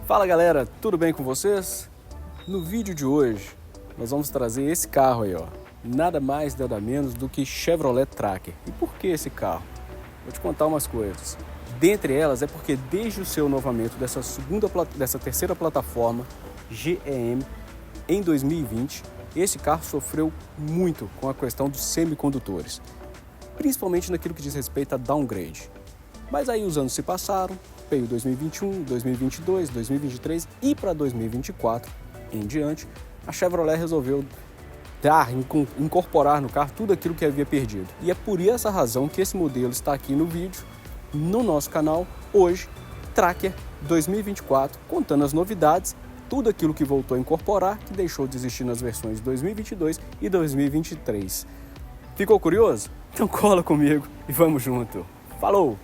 Fala galera, tudo bem com vocês? No vídeo de hoje nós vamos trazer esse carro aí, ó. Nada mais, nada menos do que Chevrolet Tracker. E por que esse carro? Vou te contar umas coisas. Dentre elas é porque desde o seu novamento dessa terceira plataforma GEM em 2020, esse carro sofreu muito com a questão dos semicondutores, principalmente naquilo que diz respeito a downgrade. Mas aí os anos se passaram, veio 2021, 2022, 2023 e para 2024 em diante, a Chevrolet resolveu incorporar no carro tudo aquilo que havia perdido. E é por essa razão que esse modelo está aqui no vídeo, no nosso canal, hoje, Tracker 2024, contando as novidades, tudo aquilo que voltou a incorporar, que deixou de existir nas versões 2022 e 2023. Ficou curioso? Então cola comigo e vamos junto. Falou!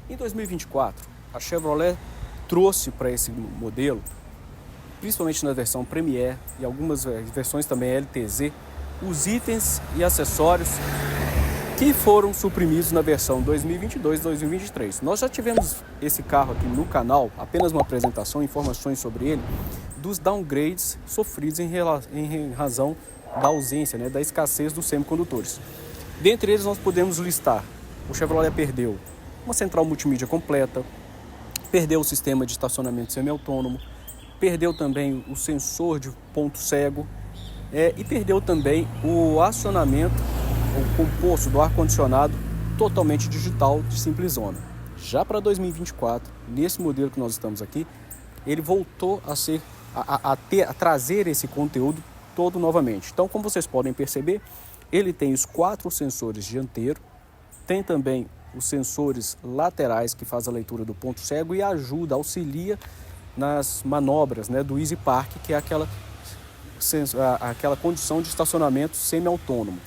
Em 2024, a Chevrolet trouxe para esse modelo, principalmente na versão Premier e algumas versões também LTZ, os itens e acessórios que foram suprimidos na versão 2022 e 2023. Nós já tivemos esse carro aqui no canal, apenas uma apresentação, informações sobre ele, dos downgrades sofridos em razão da ausência, da escassez dos semicondutores. Dentre eles nós podemos listar: o Chevrolet perdeu uma central multimídia completa, perdeu o sistema de estacionamento semi-autônomo, perdeu também o sensor de ponto cego e perdeu também o acionamento, o composto do ar-condicionado totalmente digital de simples zona. Já para 2024, nesse modelo que nós estamos aqui, ele voltou a trazer esse conteúdo todo novamente. Então, como vocês podem perceber, ele tem os 4 sensores dianteiros, tem também os sensores laterais que faz a leitura do ponto cego e auxilia nas manobras do Easy Park, que é aquela condição de estacionamento semi-autônomo.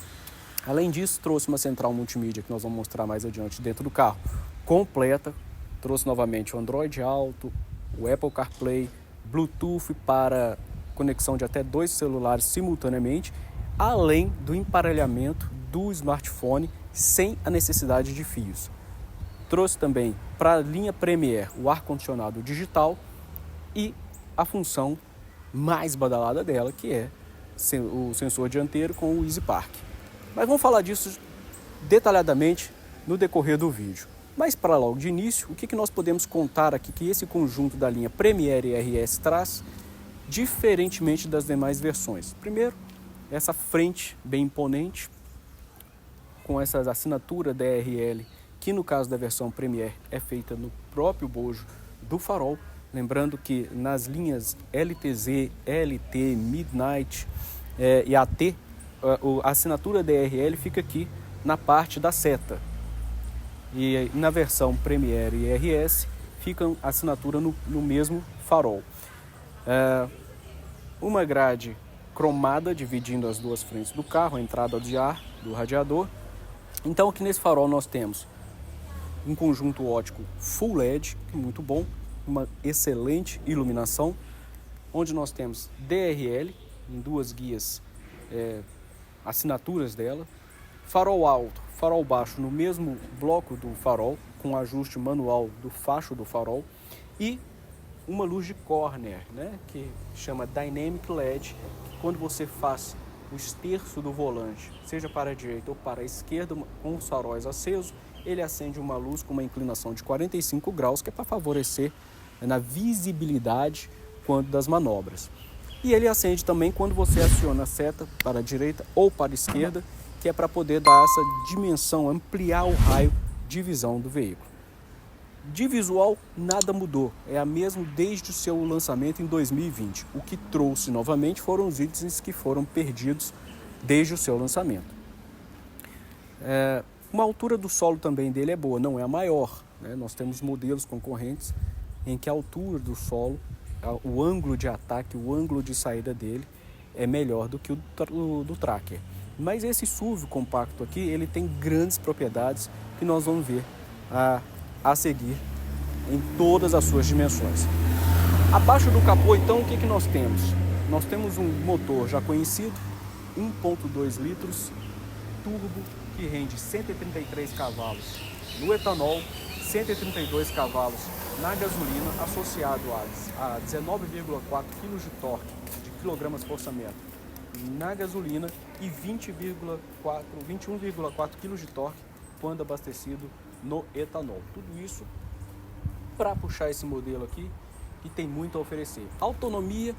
Além disso, trouxe uma central multimídia, que nós vamos mostrar mais adiante dentro do carro, completa. Trouxe novamente o Android Auto, o Apple CarPlay, Bluetooth para conexão de até 2 celulares simultaneamente, além do emparelhamento do smartphone sem a necessidade de fios. Trouxe também para a linha Premier o ar-condicionado digital e a função mais badalada dela, que é o sensor dianteiro com o Easy Park. Mas vamos falar disso detalhadamente no decorrer do vídeo. Mas para logo de início, o que nós podemos contar aqui que esse conjunto da linha Premier e RS traz, diferentemente das demais versões? Primeiro, essa frente bem imponente, com essa assinatura DRL, que no caso da versão Premier é feita no próprio bojo do farol. Lembrando que nas linhas LTZ, LT, Midnight e AT, a assinatura DRL fica aqui na parte da seta. E na versão Premier e RS fica a assinatura no mesmo farol. Uma grade cromada dividindo as duas frentes do carro, a entrada de ar do radiador. Então aqui nesse farol nós temos um conjunto óptico Full LED, muito bom, uma excelente iluminação, onde nós temos DRL em 2 guias, assinaturas dela, farol alto, farol baixo no mesmo bloco do farol, com ajuste manual do facho do farol, e uma luz de corner, que chama Dynamic LED, que quando você faz o esterço do volante, seja para a direita ou para a esquerda, com os faróis acesos, ele acende uma luz com uma inclinação de 45 graus, que é para favorecer na visibilidade quando das manobras. E ele acende também quando você aciona a seta para a direita ou para a esquerda, que é para poder dar essa dimensão, ampliar o raio de visão do veículo. De visual, nada mudou, é a mesma desde o seu lançamento em 2020. O que trouxe novamente foram os itens que foram perdidos desde o seu lançamento. Uma altura do solo também dele é boa, não é a maior. Nós temos modelos concorrentes em que a altura do solo, o ângulo de ataque, o ângulo de saída dele é melhor do que o do Tracker. Mas esse SUV compacto aqui, ele tem grandes propriedades que nós vamos ver a seguir em todas as suas dimensões. Abaixo do capô, então, o que nós temos? Nós temos um motor já conhecido, 1.2 litros, turbo, que rende 133 cavalos no etanol, 132 cavalos na gasolina, associado a 19,4 kg de torque, de quilogramas-forçamento na gasolina e 21,4 kg de torque quando abastecido no etanol. Tudo isso para puxar esse modelo aqui, que tem muito a oferecer. Autonomia,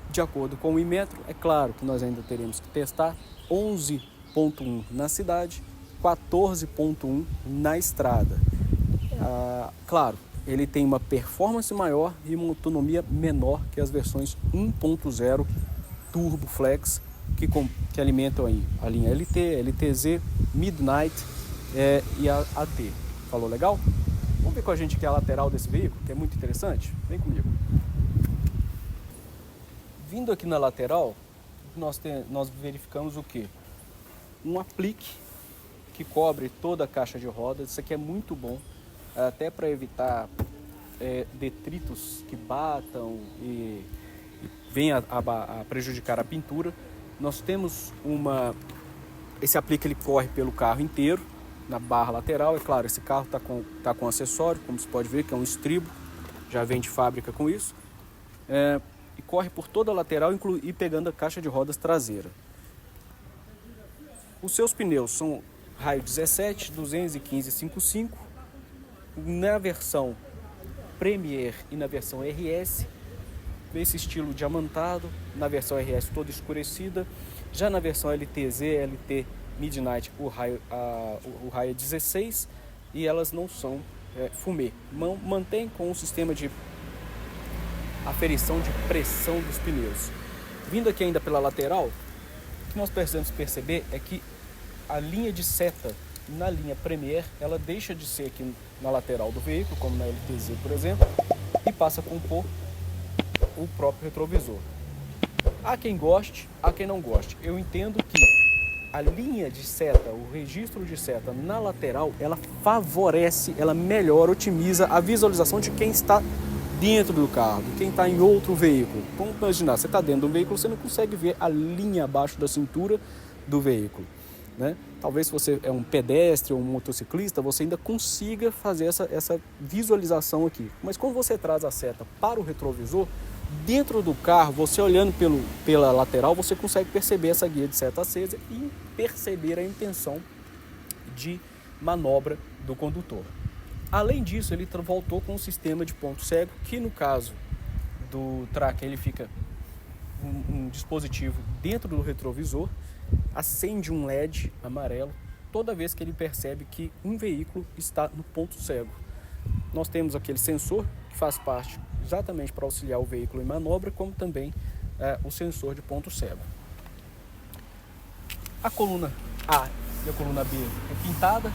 de acordo com o Inmetro, é claro que nós ainda teremos que testar, 11,1 na cidade, 14,1 na estrada. Claro, ele tem uma performance maior e uma autonomia menor que as versões 1.0 Turbo Flex, que alimentam aí a linha LT, LTZ, Midnight e a AT. Falou legal? Vamos ver com a gente aqui a lateral desse veículo, que é muito interessante? Vem comigo. Vindo aqui na lateral, nós verificamos o quê? Um aplique que cobre toda a caixa de rodas. Isso aqui é muito bom, até para evitar detritos que batam e venham a prejudicar a pintura. Nós temos esse aplique, ele corre pelo carro inteiro, na barra lateral. É claro, esse carro tá com acessório, como você pode ver, que é um estribo, já vem de fábrica com isso. E corre por toda a lateral, e pegando a caixa de rodas traseira. Os seus pneus são raio 17, 215 55. Na versão Premier e na versão RS, esse estilo diamantado. Na versão RS toda escurecida. Já na versão LTZ, LT Midnight, o raio é 16 e elas não são fumê. Mantém com o sistema de aferição de pressão dos pneus. Vindo aqui ainda pela lateral, o que nós precisamos perceber é que a linha de seta na linha Premier, ela deixa de ser aqui na lateral do veículo, como na LTZ, por exemplo, e passa a compor o próprio retrovisor. Há quem goste, há quem não goste. Eu entendo que a linha de seta, o registro de seta na lateral, ela favorece, ela melhora, otimiza a visualização de quem está dentro do carro, de quem está em outro veículo. Vamos imaginar, você está dentro de um veículo, você não consegue ver a linha abaixo da cintura do veículo, né? Talvez se você é um pedestre ou um motociclista, você ainda consiga fazer essa visualização aqui. Mas quando você traz a seta para o retrovisor, dentro do carro, você olhando pela lateral, você consegue perceber essa guia de seta acesa e perceber a intenção de manobra do condutor. Além disso, ele voltou com um sistema de ponto cego, que no caso do Tracker, ele fica um dispositivo dentro do retrovisor, acende um LED amarelo toda vez que ele percebe que um veículo está no ponto cego. Nós temos aquele sensor que faz parte exatamente para auxiliar o veículo em manobra, como também o sensor de ponto cego. A coluna A e a coluna B é pintada.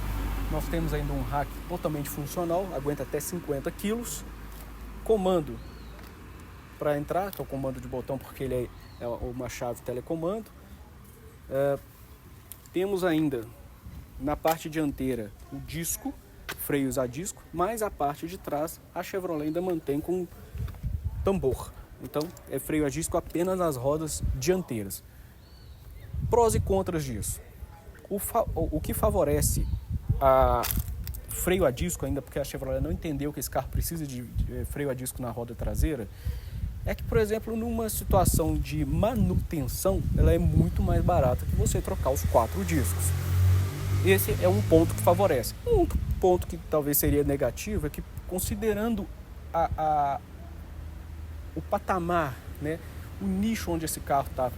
Nós temos ainda um rack totalmente funcional, aguenta até 50 kg. Comando para entrar, que é o comando de botão, porque ele é uma chave telecomando. Temos ainda na parte dianteira o disco, freios a disco, mas a parte de trás a Chevrolet ainda mantém com tambor. Então é freio a disco apenas nas rodas dianteiras. Prós e contras disso. O que favorece a freio a disco, ainda porque a Chevrolet não entendeu que esse carro precisa de freio a disco na roda traseira, é que, por exemplo, numa situação de manutenção, ela é muito mais barata que você trocar os 4 discos. Esse é um ponto que favorece. Um outro ponto que talvez seria negativo é que, considerando o patamar, né, o nicho onde esse carro está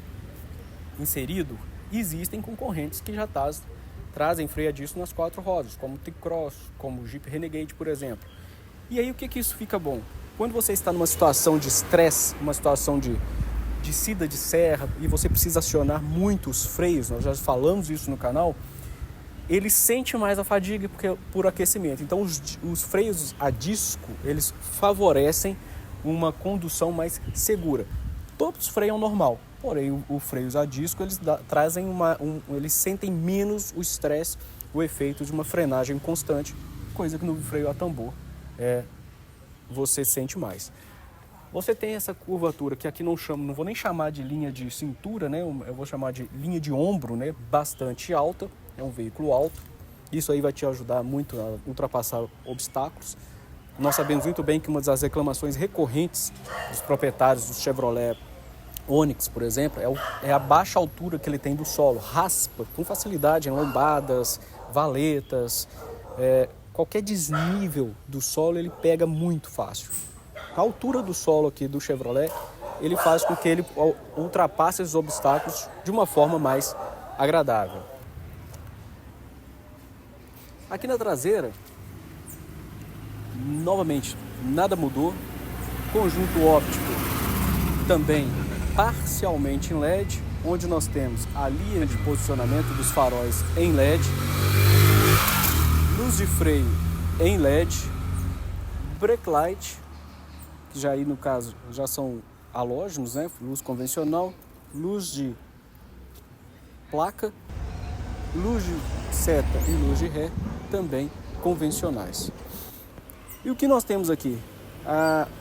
inserido, existem concorrentes que já trazem freio a disco nas 4 rodas, como o T-Cross, como o Jeep Renegade, por exemplo. E aí o que isso fica bom? Quando você está numa situação de estresse, uma situação de descida de serra, e você precisa acionar muitos freios, nós já falamos isso no canal, ele sente mais a fadiga por aquecimento. Então os freios a disco, eles favorecem uma condução mais segura. Todos freiam normal, porém os freios a disco, eles trazem eles sentem menos o estresse, o efeito de uma frenagem constante, coisa que no freio a tambor você sente mais. Você tem essa curvatura que aqui não vou nem chamar de linha de cintura, né? Eu vou chamar de linha de ombro, né? Bastante alta, é um veículo alto. Isso aí vai te ajudar muito a ultrapassar obstáculos. Nós sabemos muito bem que uma das reclamações recorrentes dos proprietários do Chevrolet Onix, por exemplo, é a baixa altura que ele tem do solo. Raspa com facilidade em lombadas, valetas, qualquer desnível do solo ele pega muito fácil. A altura do solo aqui do Chevrolet, ele faz com que ele ultrapasse esses obstáculos de uma forma mais agradável. Aqui na traseira, novamente, nada mudou. Conjunto óptico também parcialmente em LED, onde nós temos a linha de posicionamento dos faróis em LED, luz de freio em LED, brake light, que já aí no caso já são halógenos, né? Luz convencional, luz de placa, luz de seta e luz de ré também convencionais. E o que nós temos aqui?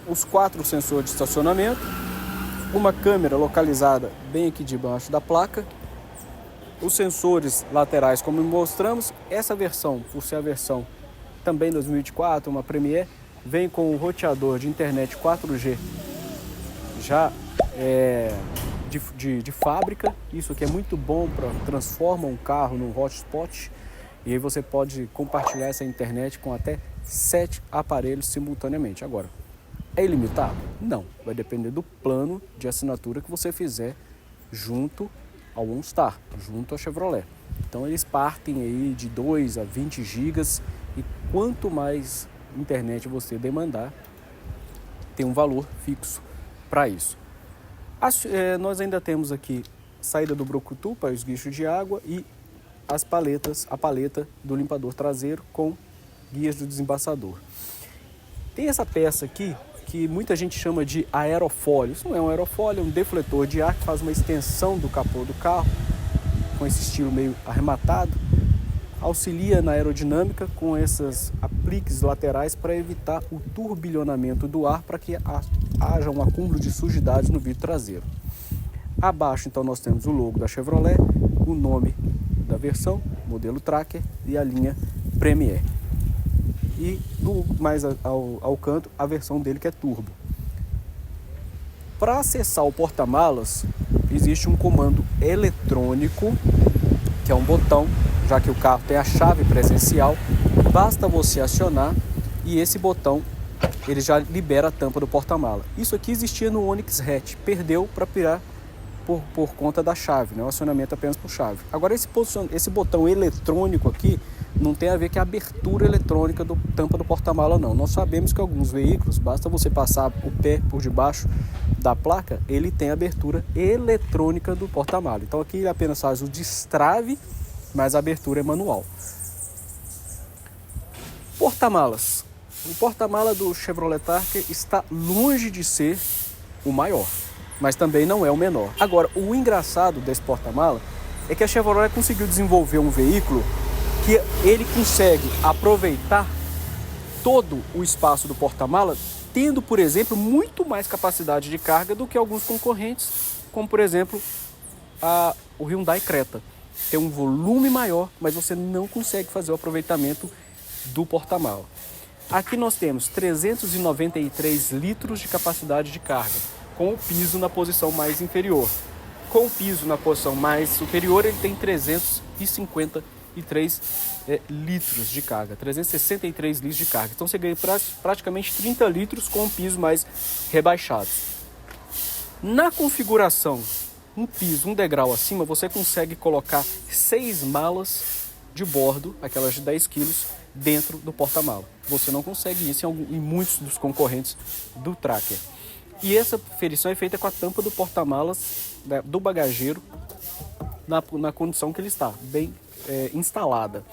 Os 4 sensores de estacionamento, uma câmera localizada bem aqui debaixo da placa, os sensores laterais como mostramos. Essa versão, por ser a versão também 2024, uma Premier, vem com o roteador de internet 4G já de fábrica. Isso aqui é muito bom para transformar um carro num hotspot, e aí você pode compartilhar essa internet com até 7 aparelhos simultaneamente. Agora, é ilimitado? Não, vai depender do plano de assinatura que você fizer junto ao OnStar, junto à Chevrolet. Então eles partem aí de 2 a 20 gigas, e quanto mais internet você demandar, tem um valor fixo para isso. Nós ainda temos aqui saída do brucutu para o esguicho de água e a paleta do limpador traseiro com guias do desembaçador. Tem essa peça aqui que muita gente chama de aerofólio. Isso não é um aerofólio, é um defletor de ar que faz uma extensão do capô do carro com esse estilo meio arrematado. Auxilia na aerodinâmica com esses apliques laterais para evitar o turbilhonamento do ar, para que haja um acúmulo de sujidades no vidro traseiro. Abaixo então nós temos o logo da Chevrolet, o nome da versão, modelo Tracker e a linha Premier. E mais ao canto a versão dele que é turbo. Para acessar o porta-malas existe um comando eletrônico, que é um botão, já que o carro tem a chave presencial, basta você acionar e esse botão ele já libera a tampa do porta-mala. Isso aqui existia no Onix Hatch, perdeu para pirar por conta da chave, né? O acionamento apenas por chave. Agora esse botão eletrônico aqui não tem a ver com a abertura eletrônica do tampa do porta-mala, não. Nós sabemos que alguns veículos, basta você passar o pé por debaixo da placa, ele tem a abertura eletrônica do porta-mala. Então aqui ele apenas faz o destrave, mas a abertura é manual. Porta-malas. O porta-mala do Chevrolet Tracker está longe de ser o maior, mas também não é o menor. Agora, o engraçado desse porta-mala é que a Chevrolet conseguiu desenvolver um veículo que ele consegue aproveitar todo o espaço do porta-mala, tendo, por exemplo, muito mais capacidade de carga do que alguns concorrentes, como, por exemplo, o Hyundai Creta. Tem um volume maior, mas você não consegue fazer o aproveitamento do porta-mala. Aqui nós temos 393 litros de capacidade de carga, com o piso na posição mais inferior. Com o piso na posição mais superior, ele tem 353 litros de carga, 363 litros de carga. Então você ganha praticamente 30 litros com o piso mais rebaixado. Na configuração, um piso, um degrau acima, você consegue colocar 6 malas de bordo, aquelas de 10 quilos, dentro do porta-mala. Você não consegue isso em muitos dos concorrentes do Tracker. E essa ferição é feita com a tampa do porta-malas do bagageiro na condição que ele está, bem instalada.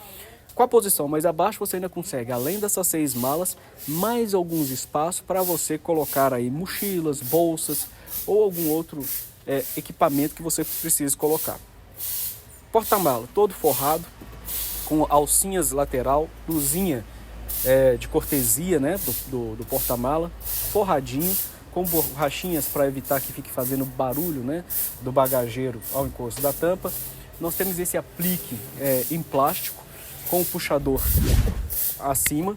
Com a posição mais abaixo, você ainda consegue, além dessas 6 malas, mais alguns espaços para você colocar aí mochilas, bolsas ou algum outro equipamento que você precise colocar. Porta-mala todo forrado, com alcinhas lateral, luzinha de cortesia, né, do porta-mala, forradinho, com borrachinhas para evitar que fique fazendo barulho, né, do bagageiro ao encosto da tampa. Nós temos esse aplique em plástico com o puxador acima,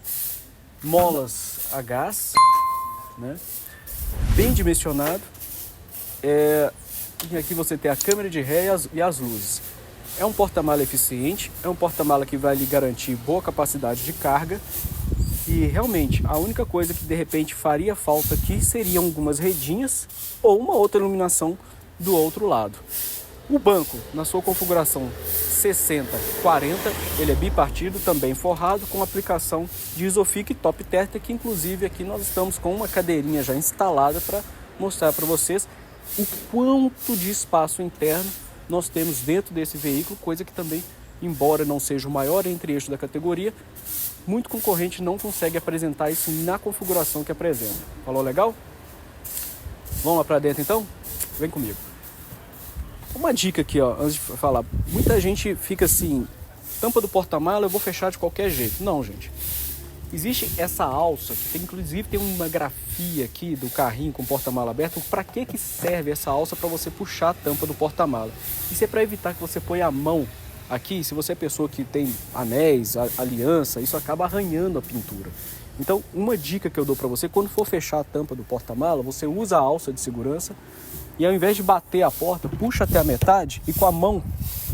molas a gás, né, bem dimensionado. E aqui você tem a câmera de ré e as luzes. É um porta-mala eficiente, é um porta-mala que vai lhe garantir boa capacidade de carga. E realmente a única coisa que de repente faria falta aqui seriam algumas redinhas ou uma outra iluminação do outro lado. O banco, na sua configuração 60-40, ele é bipartido, também forrado com aplicação de Isofix e Top Terra, que inclusive aqui nós estamos com uma cadeirinha já instalada para mostrar para vocês o quanto de espaço interno nós temos dentro desse veículo, coisa que também, embora não seja o maior entre-eixo da categoria, muito concorrente não consegue apresentar isso na configuração que apresenta. Falou legal? Vamos lá para dentro então? Vem comigo. Uma dica aqui, ó, antes de falar. Muita gente fica assim, tampa do porta-mala eu vou fechar de qualquer jeito. Não, gente. Existe essa alça, que inclusive tem uma grafia aqui do carrinho com porta-mala aberto. Para que serve essa alça? Para você puxar a tampa do porta-mala. Isso é para evitar que você ponha a mão aqui. Se você é pessoa que tem anéis, aliança, isso acaba arranhando a pintura. Então, uma dica que eu dou para você, quando for fechar a tampa do porta-mala, você usa a alça de segurança e ao invés de bater a porta, puxa até a metade e com a mão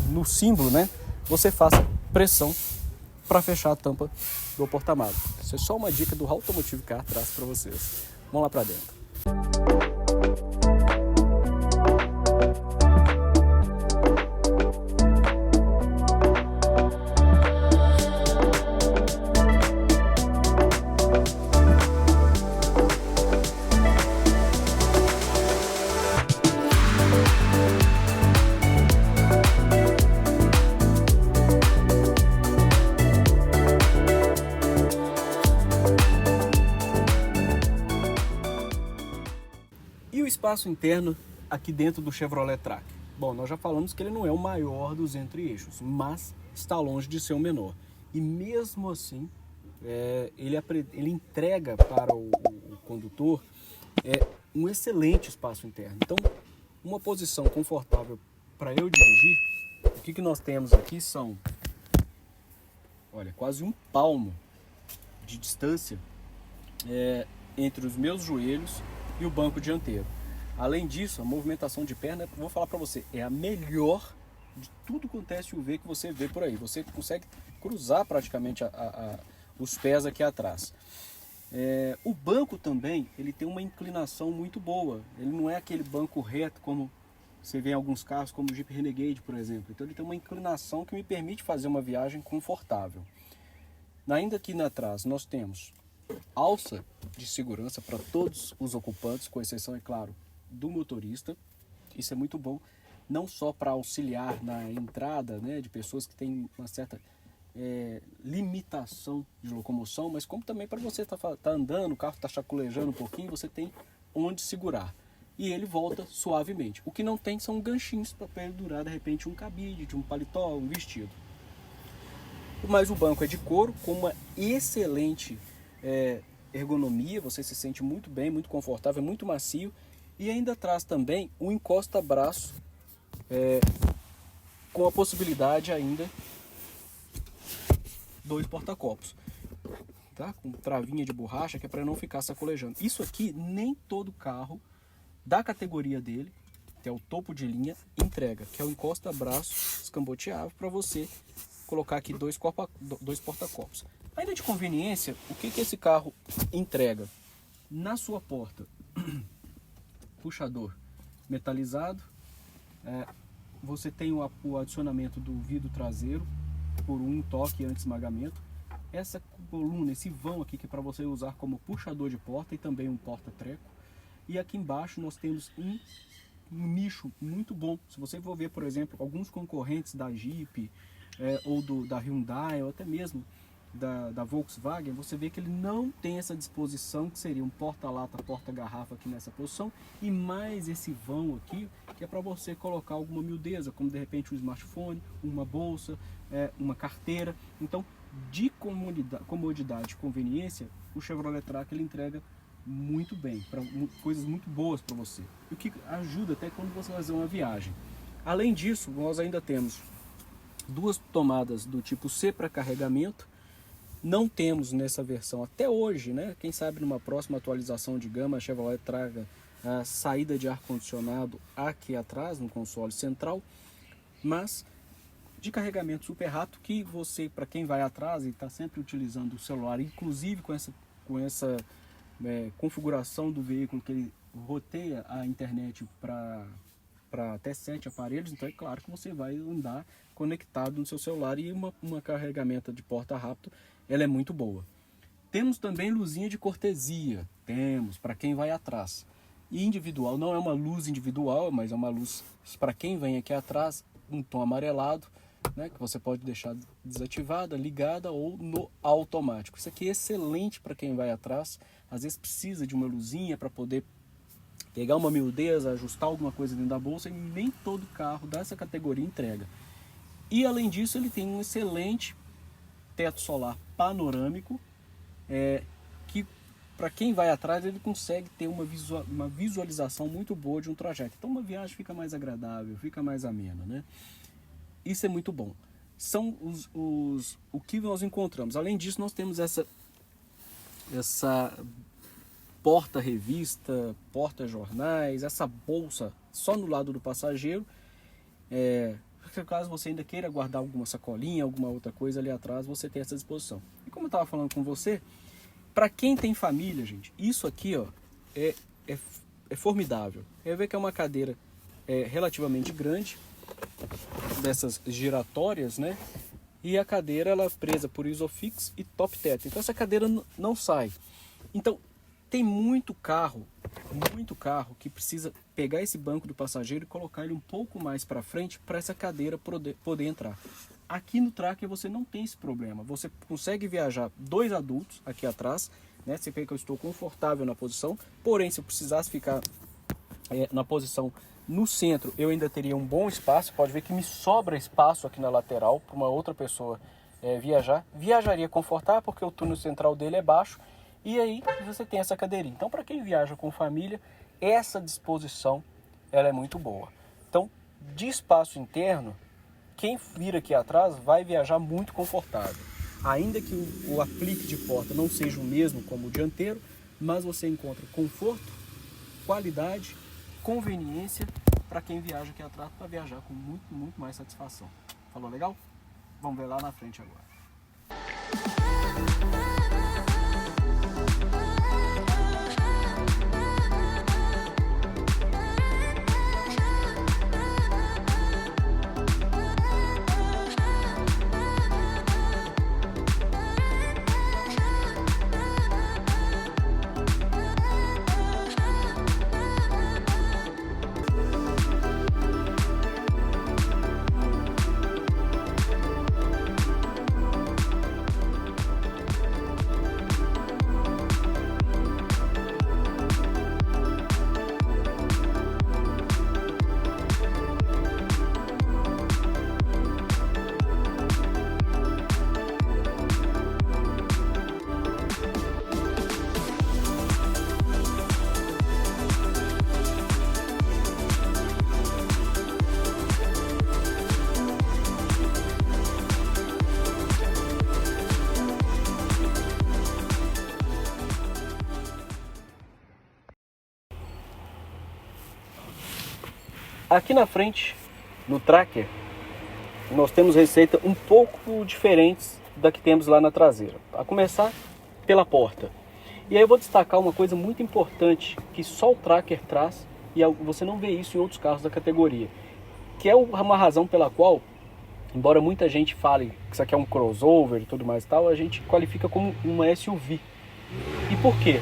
no símbolo, né, você faça pressão para fechar a tampa do porta-mala. Isso é só uma dica do Automotive Car traz para vocês. Vamos lá para dentro. E o espaço interno aqui dentro do Chevrolet Tracker? Bom, nós já falamos que ele não é o maior dos entre-eixos, mas está longe de ser o menor. E mesmo assim, ele entrega para o condutor um excelente espaço interno. Então, uma posição confortável para eu dirigir, o que nós temos aqui são, olha, quase um palmo de distância entre os meus joelhos e o banco dianteiro. Além disso, a movimentação de perna, vou falar para você, é a melhor de tudo quanto é SUV que você vê por aí. Você consegue cruzar praticamente os pés aqui atrás. O banco também, ele tem uma inclinação muito boa. Ele não é aquele banco reto como você vê em alguns carros, como o Jeep Renegade, por exemplo. Então ele tem uma inclinação que me permite fazer uma viagem confortável. Ainda aqui atrás nós temos alça de segurança para todos os ocupantes, com exceção, é claro, do motorista. Isso é muito bom, não só para auxiliar na entrada, né, de pessoas que têm uma certa limitação de locomoção, mas como também para você tá andando, o carro está chaculejando um pouquinho, você tem onde segurar. E ele volta suavemente. O que não tem são ganchinhos para pendurar, de repente, um cabide, de um paletó, um vestido. Mas o banco é de couro, com uma excelente ergonomia, você se sente muito bem, muito confortável, muito macio, e ainda traz também um encosta-braço com a possibilidade ainda 2 porta-copos, tá? Com travinha de borracha, que é para não ficar sacolejando. Isso aqui nem todo carro da categoria dele, que é o topo de linha, entrega, que é o encosta-braço escamboteável para você colocar aqui 2 porta-copos. Ainda de conveniência, o que esse carro entrega? Na sua porta, puxador metalizado, você tem o adicionamento do vidro traseiro por um toque anti-esmagamento. Essa coluna, esse vão aqui, que é para você usar como puxador de porta e também um porta-treco. E aqui embaixo nós temos um nicho muito bom. Se você for ver, por exemplo, alguns concorrentes da Jeep, ou da Hyundai, ou até mesmo da Volkswagen, você vê que ele não tem essa disposição, que seria um porta-lata, porta-garrafa aqui nessa posição, e mais esse vão aqui, que é para você colocar alguma miudeza, como de repente um smartphone, uma bolsa, uma carteira. Então, de comodidade e conveniência, o Chevrolet Tracker ele entrega muito bem, para coisas muito boas para você. O que ajuda até quando você vai fazer uma viagem. Além disso, nós ainda temos duas tomadas do tipo C para carregamento. Não temos nessa versão até hoje, né? Quem sabe numa próxima atualização de gama a Chevrolet traga a saída de ar-condicionado aqui atrás, no console central, mas de carregamento super rápido, que você, para quem vai atrás e está sempre utilizando o celular, inclusive com essa configuração do veículo que ele roteia a internet para até 7 aparelhos, então é claro que você vai andar conectado no seu celular, e uma carregamento de porta rápido, ela é muito boa. Temos também luzinha de cortesia, temos para quem vai atrás. E individual, não é uma luz individual, mas é uma luz para quem vem aqui atrás, um tom amarelado, né, que você pode deixar desativada, ligada ou no automático. Isso aqui é excelente para quem vai atrás, às vezes precisa de uma luzinha para poder pegar uma miudez, ajustar alguma coisa dentro da bolsa, e nem todo carro dessa categoria entrega. E além disso, ele tem um excelente teto solar panorâmico, que para quem vai atrás ele consegue ter uma visualização muito boa de um trajeto. Então uma viagem fica mais agradável, fica mais amena, né? Isso é muito bom. São o que nós encontramos. Além disso, nós temos essa porta-revista, porta-jornais, essa bolsa só no lado do passageiro. Caso você ainda queira guardar alguma sacolinha, alguma outra coisa ali atrás, você tem essa disposição. E como eu estava falando com você, para quem tem família, gente, isso aqui ó, é formidável. Você vê que é uma cadeira relativamente grande, dessas giratórias, né? E a cadeira ela é presa por Isofix e top teto. Então essa cadeira não sai. Então tem muito carro que precisa pegar esse banco do passageiro e colocar ele um pouco mais para frente para essa cadeira poder entrar. Aqui no Tracker você não tem esse problema. Você consegue viajar 2 adultos aqui atrás, né? Você vê que eu estou confortável na posição. Porém, se eu precisasse ficar na posição no centro, eu ainda teria um bom espaço. Pode ver que me sobra espaço aqui na lateral para uma outra pessoa viajar. Viajaria confortável porque o túnel central dele é baixo. E aí você tem essa cadeirinha. Então, para quem viaja com família, essa disposição ela é muito boa. Então, de espaço interno, quem vir aqui atrás vai viajar muito confortável. Ainda que o aplique de porta não seja o mesmo como o dianteiro, mas você encontra conforto, qualidade, conveniência para quem viaja aqui atrás, para viajar com muito, muito mais satisfação. Falou legal? Vamos ver lá na frente agora. Aqui na frente, no Tracker, nós temos receita um pouco diferentes da que temos lá na traseira. A começar pela porta. E aí eu vou destacar uma coisa muito importante que só o Tracker traz, e você não vê isso em outros carros da categoria, que é uma razão pela qual, embora muita gente fale que isso aqui é um crossover e tudo mais e tal, a gente qualifica como uma SUV. E por quê?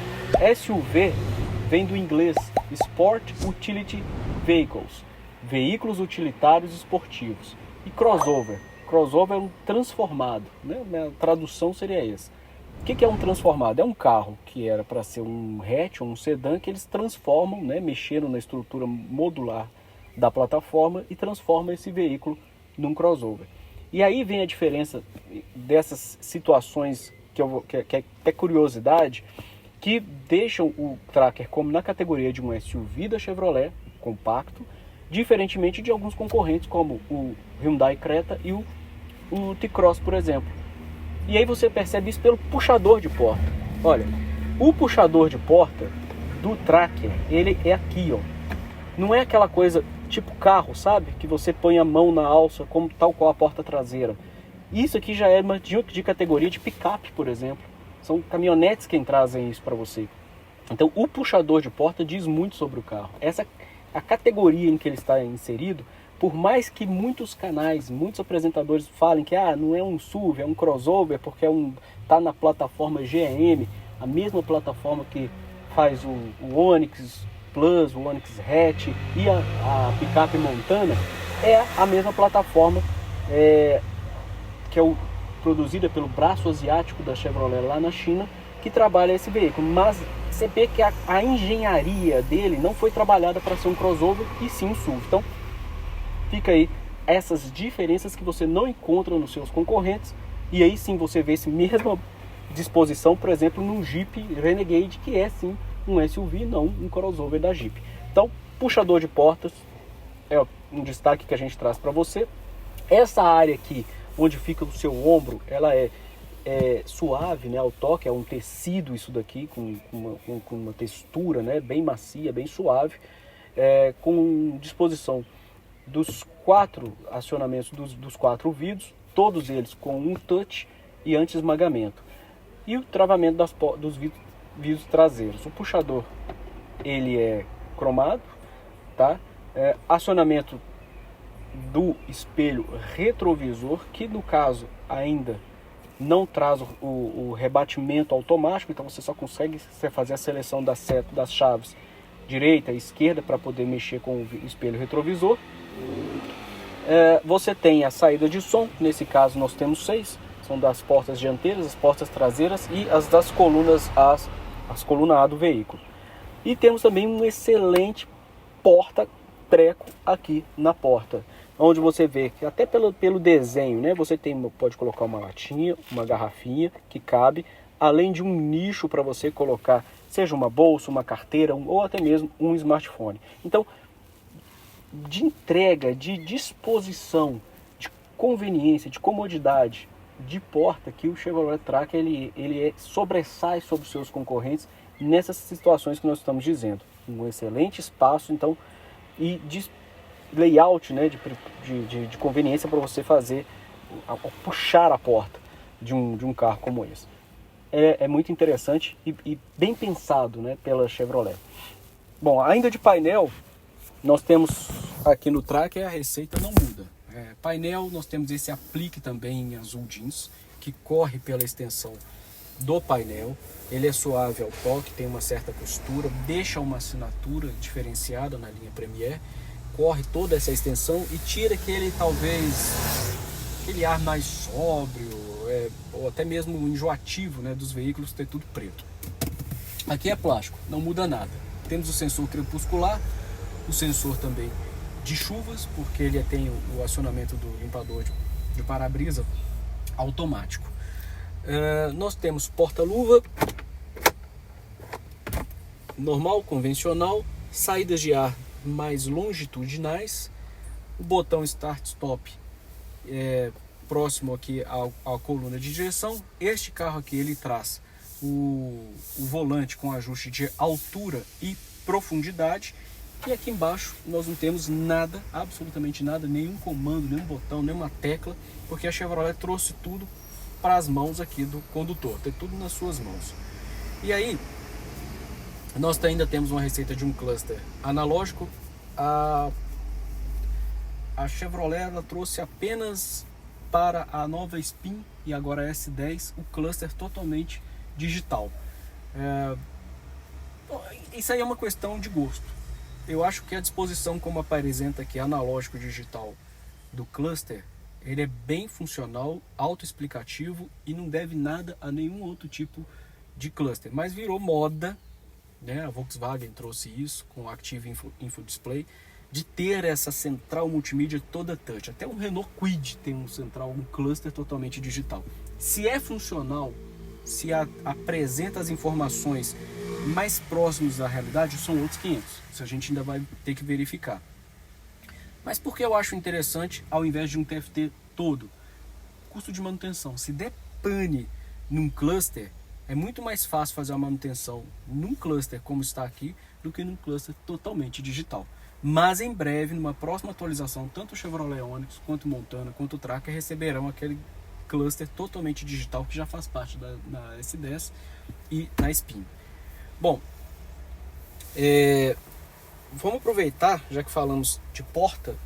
SUV vem do inglês Sport Utility Vehicles, veículos utilitários esportivos. E crossover é um transformado, né? A tradução seria essa. O que é um transformado? É um carro que era para ser um hatch, um sedã, que eles transformam, né? Mexeram na estrutura modular da plataforma e transformam esse veículo num crossover. E aí vem a diferença dessas situações que é curiosidade, que deixam o Tracker como na categoria de um SUV da Chevrolet, compacto, diferentemente de alguns concorrentes como o Hyundai Creta e o T-Cross, por exemplo. E aí você percebe isso pelo puxador de porta. Olha, o puxador de porta do Tracker, ele é aqui, ó. Não é aquela coisa tipo carro, sabe? Que você põe a mão na alça, como tal qual a porta traseira. Isso aqui já é de categoria de picape, por exemplo. São caminhonetes quem trazem isso para você. Então, o puxador de porta diz muito sobre o carro. Essa a categoria em que ele está inserido, por mais que muitos canais, muitos apresentadores falem que não é um SUV, é um crossover, porque tá na plataforma GM, a mesma plataforma que faz o Onix Plus, o Onix Hatch e a picape Montana, é a mesma plataforma que é produzida pelo braço asiático da Chevrolet lá na China, que trabalha esse veículo. Mas você vê que a engenharia dele não foi trabalhada para ser um crossover e sim um SUV. Então fica aí essas diferenças que você não encontra nos seus concorrentes, e aí sim você vê essa mesma disposição, por exemplo, no Jeep Renegade, que é sim um SUV, não um crossover da Jeep. Então, puxador de portas é um destaque que a gente traz para você. Essa área aqui, onde fica o seu ombro, ela é suave, né, ao toque, é um tecido isso daqui, com uma textura, né, bem macia, bem suave, com disposição dos 4 acionamentos dos 4 vidros, todos eles com um touch e anti-esmagamento. E o travamento dos vidros traseiros. O puxador, ele é cromado, tá? Acionamento do espelho retrovisor, que no caso ainda não traz o rebatimento automático, então você só consegue fazer a seleção das chaves direita e esquerda para poder mexer com o espelho retrovisor. Você tem a saída de som, nesse caso nós temos 6, são das portas dianteiras, as portas traseiras e as das colunas as colunas A do veículo. E temos também um excelente porta-treco aqui na porta, onde você vê que até pelo desenho, né, você pode colocar uma latinha, uma garrafinha que cabe, além de um nicho para você colocar, seja uma bolsa, uma carteira ou até mesmo um smartphone. Então, de entrega, de disposição, de conveniência, de comodidade, de porta, que o Chevrolet Tracker ele sobressai sobre os seus concorrentes nessas situações que nós estamos dizendo. Um excelente espaço, então, e de layout, né, de conveniência para você fazer, puxar a porta de um carro como esse. É muito interessante e bem pensado, né, pela Chevrolet. Bom, ainda de painel, nós temos aqui no Tracker, a receita não muda. Painel, nós temos esse aplique também em azul jeans, que corre pela extensão do painel. Ele é suave ao toque, tem uma certa costura, deixa uma assinatura diferenciada na linha Premier, corre toda essa extensão e tira aquele ar mais sóbrio, ou até mesmo enjoativo, né, dos veículos ter tudo preto. Aqui é plástico, não muda nada. Temos o sensor crepuscular, o sensor também de chuvas, porque ele tem o acionamento do limpador de para-brisa automático. Nós temos porta-luva normal, convencional, saídas de ar mais longitudinais, o botão Start-Stop próximo aqui à coluna de direção. Este carro aqui ele traz o volante com ajuste de altura e profundidade. E aqui embaixo nós não temos nada, absolutamente nada, nenhum comando, nenhum botão, nenhuma tecla, porque a Chevrolet trouxe tudo para as mãos aqui do condutor, tem tudo nas suas mãos. E aí, nós ainda temos uma receita de um cluster analógico. A Chevrolet ela trouxe apenas para a nova Spin e agora a S10 o cluster totalmente digital. Isso aí é uma questão de gosto. Eu acho que a disposição como apresenta aqui analógico digital do cluster, ele é bem funcional, autoexplicativo e não deve nada a nenhum outro tipo de cluster. Mas virou moda, né? A Volkswagen trouxe isso com o Active Info Display, de ter essa central multimídia toda touch. Até o Renault Kwid tem um cluster totalmente digital. Se é funcional, se apresenta as informações mais próximas da realidade, são outros 500. Isso a gente ainda vai ter que verificar. Mas por que eu acho interessante, ao invés de um TFT todo? Custo de manutenção. Se der pane num cluster, é muito mais fácil fazer a manutenção num cluster como está aqui do que num cluster totalmente digital. Mas em breve, numa próxima atualização, tanto o Chevrolet Onix, quanto o Montana, quanto o Tracker receberão aquele cluster totalmente digital que já faz parte da S10 e na Spin. Bom, vamos aproveitar, já que falamos de porta,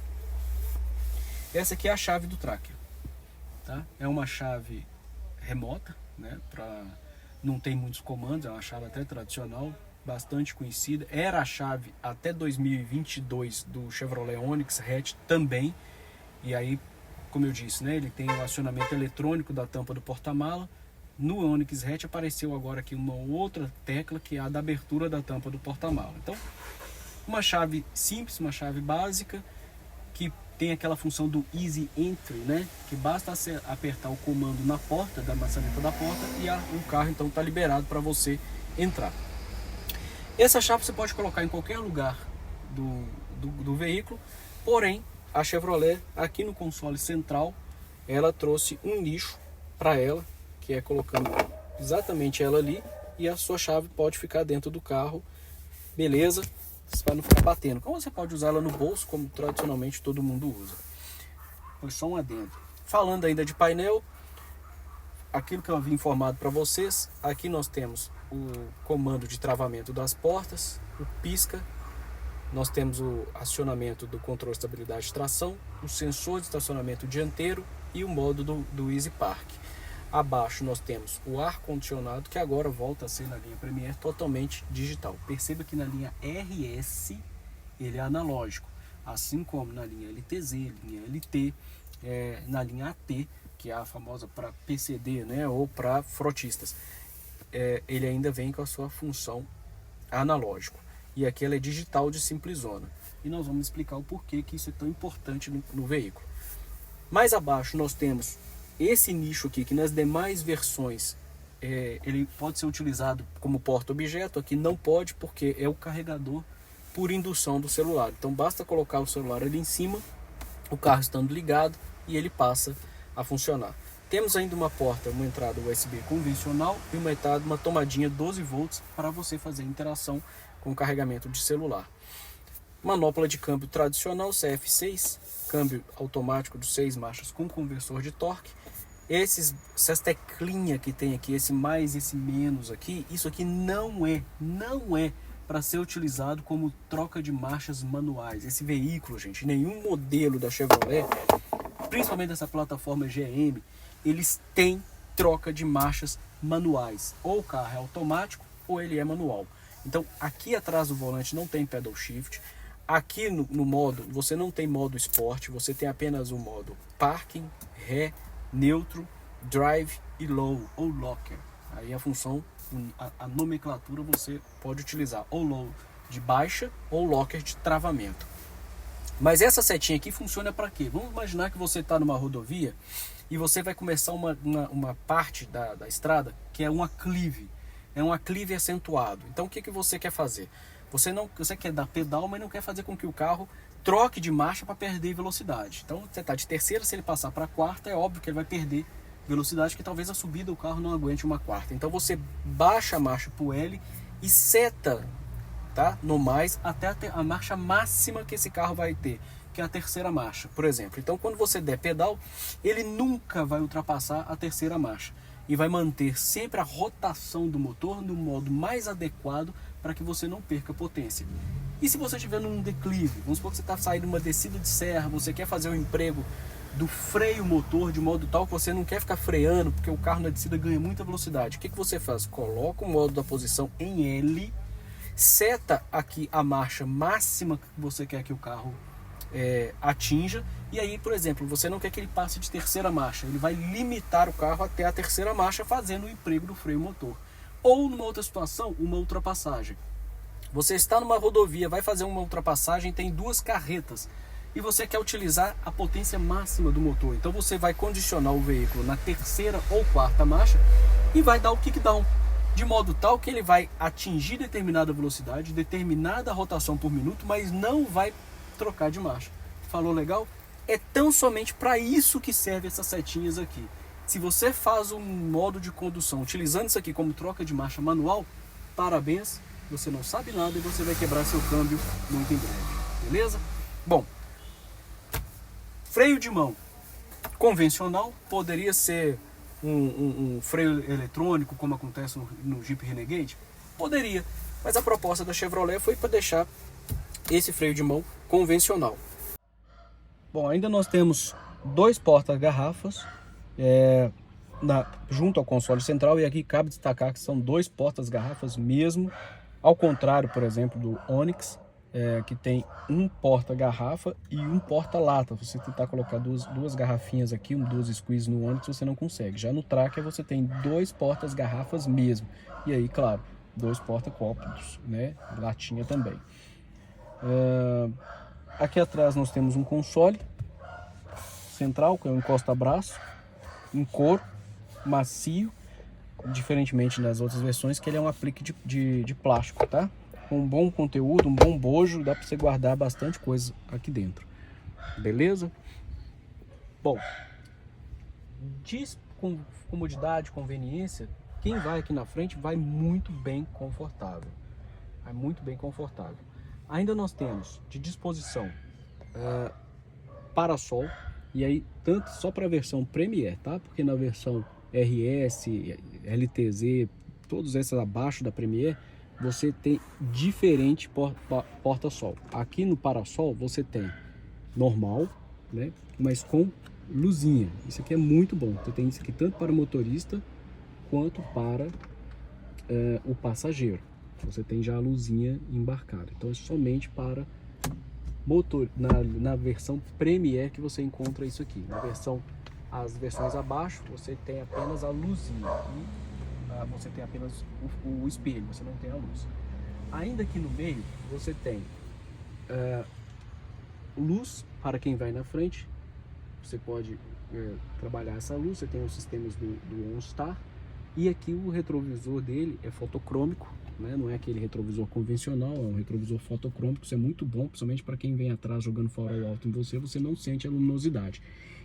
essa aqui é a chave do Tracker. Tá? É uma chave remota, né? Não tem muitos comandos, é uma chave até tradicional, bastante conhecida. Era a chave até 2022 do Chevrolet Onix hatch também. E aí, como eu disse, né, ele tem o acionamento eletrônico da tampa do porta-mala. No Onix hatch apareceu agora aqui uma outra tecla, que é a da abertura da tampa do porta-mala. Então, uma chave simples, uma chave básica, que tem aquela função do Easy Entry, né? Que basta apertar o comando na porta, da maçaneta da porta, e o carro então está liberado para você entrar. Essa chave você pode colocar em qualquer lugar do veículo, porém a Chevrolet aqui no console central, ela trouxe um nicho para ela, que é colocando exatamente ela ali, e a sua chave pode ficar dentro do carro, beleza? Para não ficar batendo. Como você pode usar ela no bolso, como tradicionalmente todo mundo usa. Foi só um adendo. Falando ainda de painel, aquilo que eu havia informado para vocês, aqui nós temos o comando de travamento das portas, o pisca, nós temos o acionamento do controle de estabilidade de tração, o sensor de estacionamento dianteiro e o modo do Easy Park. Abaixo nós temos o ar-condicionado, que agora volta a ser na linha Premier totalmente digital. Perceba que na linha RS ele é analógico, assim como na linha LTZ, linha LT, na linha AT, que é a famosa para PCD, né, ou para frotistas. Ele ainda vem com a sua função analógico. E aqui ela é digital de simplesona. E nós vamos explicar o porquê que isso é tão importante no veículo. Mais abaixo nós temos esse nicho aqui, que nas demais versões ele pode ser utilizado como porta-objeto. Aqui não pode, porque é o carregador por indução do celular. Então basta colocar o celular ali em cima, o carro estando ligado, e ele passa a funcionar. Temos ainda uma entrada USB convencional e uma tomadinha 12 volts para você fazer interação com o carregamento de celular. Manopla de câmbio tradicional CF6, câmbio automático de 6 marchas com conversor de torque. Essas teclinhas que tem aqui, esse mais, esse menos aqui, isso aqui não é para ser utilizado como troca de marchas manuais. Esse veículo, gente, nenhum modelo da Chevrolet, principalmente dessa plataforma GM, eles têm troca de marchas manuais. Ou o carro é automático ou ele é manual. Então aqui atrás do volante não tem pedal shift. Aqui no modo, você não tem modo esporte, você tem apenas o modo parking, ré, neutro, drive e low ou locker. Aí a função, a nomenclatura você pode utilizar ou low de baixa ou locker de travamento. Mas essa setinha aqui funciona para quê? Vamos imaginar que você está numa rodovia e você vai começar uma parte da estrada que é um aclive. É um aclive acentuado. Então o que você quer fazer? Você quer dar pedal, mas não quer fazer com que o carro troque de marcha para perder velocidade. Então você está de terceira, se ele passar para a quarta, é óbvio que ele vai perder velocidade, que talvez a subida o carro não aguente uma quarta. Então você baixa a marcha para o L e seta, tá, no mais até a marcha máxima que esse carro vai ter, que é a terceira marcha, por exemplo. Então quando você der pedal, ele nunca vai ultrapassar a terceira marcha e vai manter sempre a rotação do motor no modo mais adequado para que você não perca potência. E se você estiver num declive, vamos supor que você está saindo uma descida de serra, você quer fazer o emprego do freio motor de modo tal que você não quer ficar freando, porque o carro na descida ganha muita velocidade. O que você faz? Coloca o modo da posição em L, seta aqui a marcha máxima que você quer que o carro atinja, e aí, por exemplo, você não quer que ele passe de terceira marcha, ele vai limitar o carro até a terceira marcha fazendo o emprego do freio motor. Ou numa outra situação, uma ultrapassagem. Você está numa rodovia, vai fazer uma ultrapassagem, tem duas carretas e você quer utilizar a potência máxima do motor. Então você vai condicionar o veículo na terceira ou quarta marcha e vai dar o kickdown, de modo tal que ele vai atingir determinada velocidade, determinada rotação por minuto, mas não vai trocar de marcha. Falou legal? É tão somente para isso que serve essas setinhas aqui. Se você faz um modo de condução utilizando isso aqui como troca de marcha manual, parabéns, você não sabe nada e você vai quebrar seu câmbio muito em breve, beleza? Bom, freio de mão convencional poderia ser um freio eletrônico, como acontece no Jeep Renegade? Poderia, mas a proposta da Chevrolet foi para deixar esse freio de mão convencional. Bom, ainda nós temos dois porta-garrafas junto ao console central, e aqui cabe destacar que são dois porta-garrafas mesmo, ao contrário, por exemplo, do Onix, que tem um porta-garrafa e um porta-lata. Você tentar colocar duas garrafinhas aqui, duas squeeze no Onix, você não consegue. Já no Tracker você tem dois portas-garrafas mesmo. E aí, claro, dois porta-copos, né? Latinha também. Aqui atrás nós temos um console central, que é um encosta-braço, em couro, macio, diferentemente das outras versões, que ele é um aplique de plástico, tá? Com um bom conteúdo, um bom bojo, dá para você guardar bastante coisa aqui dentro, beleza? Bom, de comodidade, conveniência, quem vai aqui na frente vai muito bem confortável, Ainda nós temos de disposição parasol, e aí tanto só para a versão Premier, tá? Porque na versão RS, LTZ, todos esses abaixo da Premier, você tem diferente porta-sol. Aqui no parasol você tem normal, né? Mas com luzinha. Isso aqui é muito bom. Você tem isso aqui tanto para o motorista quanto para o passageiro. Você tem já a luzinha embarcada. Então é somente para motor. Na versão Premier que você encontra isso aqui. As versões abaixo você tem apenas a luzinha. Você tem apenas o espelho, você não tem a luz. Ainda aqui no meio você tem luz para quem vai na frente. Você pode trabalhar essa luz. Você tem os sistemas do OnStar, e aqui o retrovisor dele é fotocrômico, né? Não é aquele retrovisor convencional, é um retrovisor fotocrômico. Isso é muito bom, principalmente para quem vem atrás jogando farol alto em você não sente a luminosidade.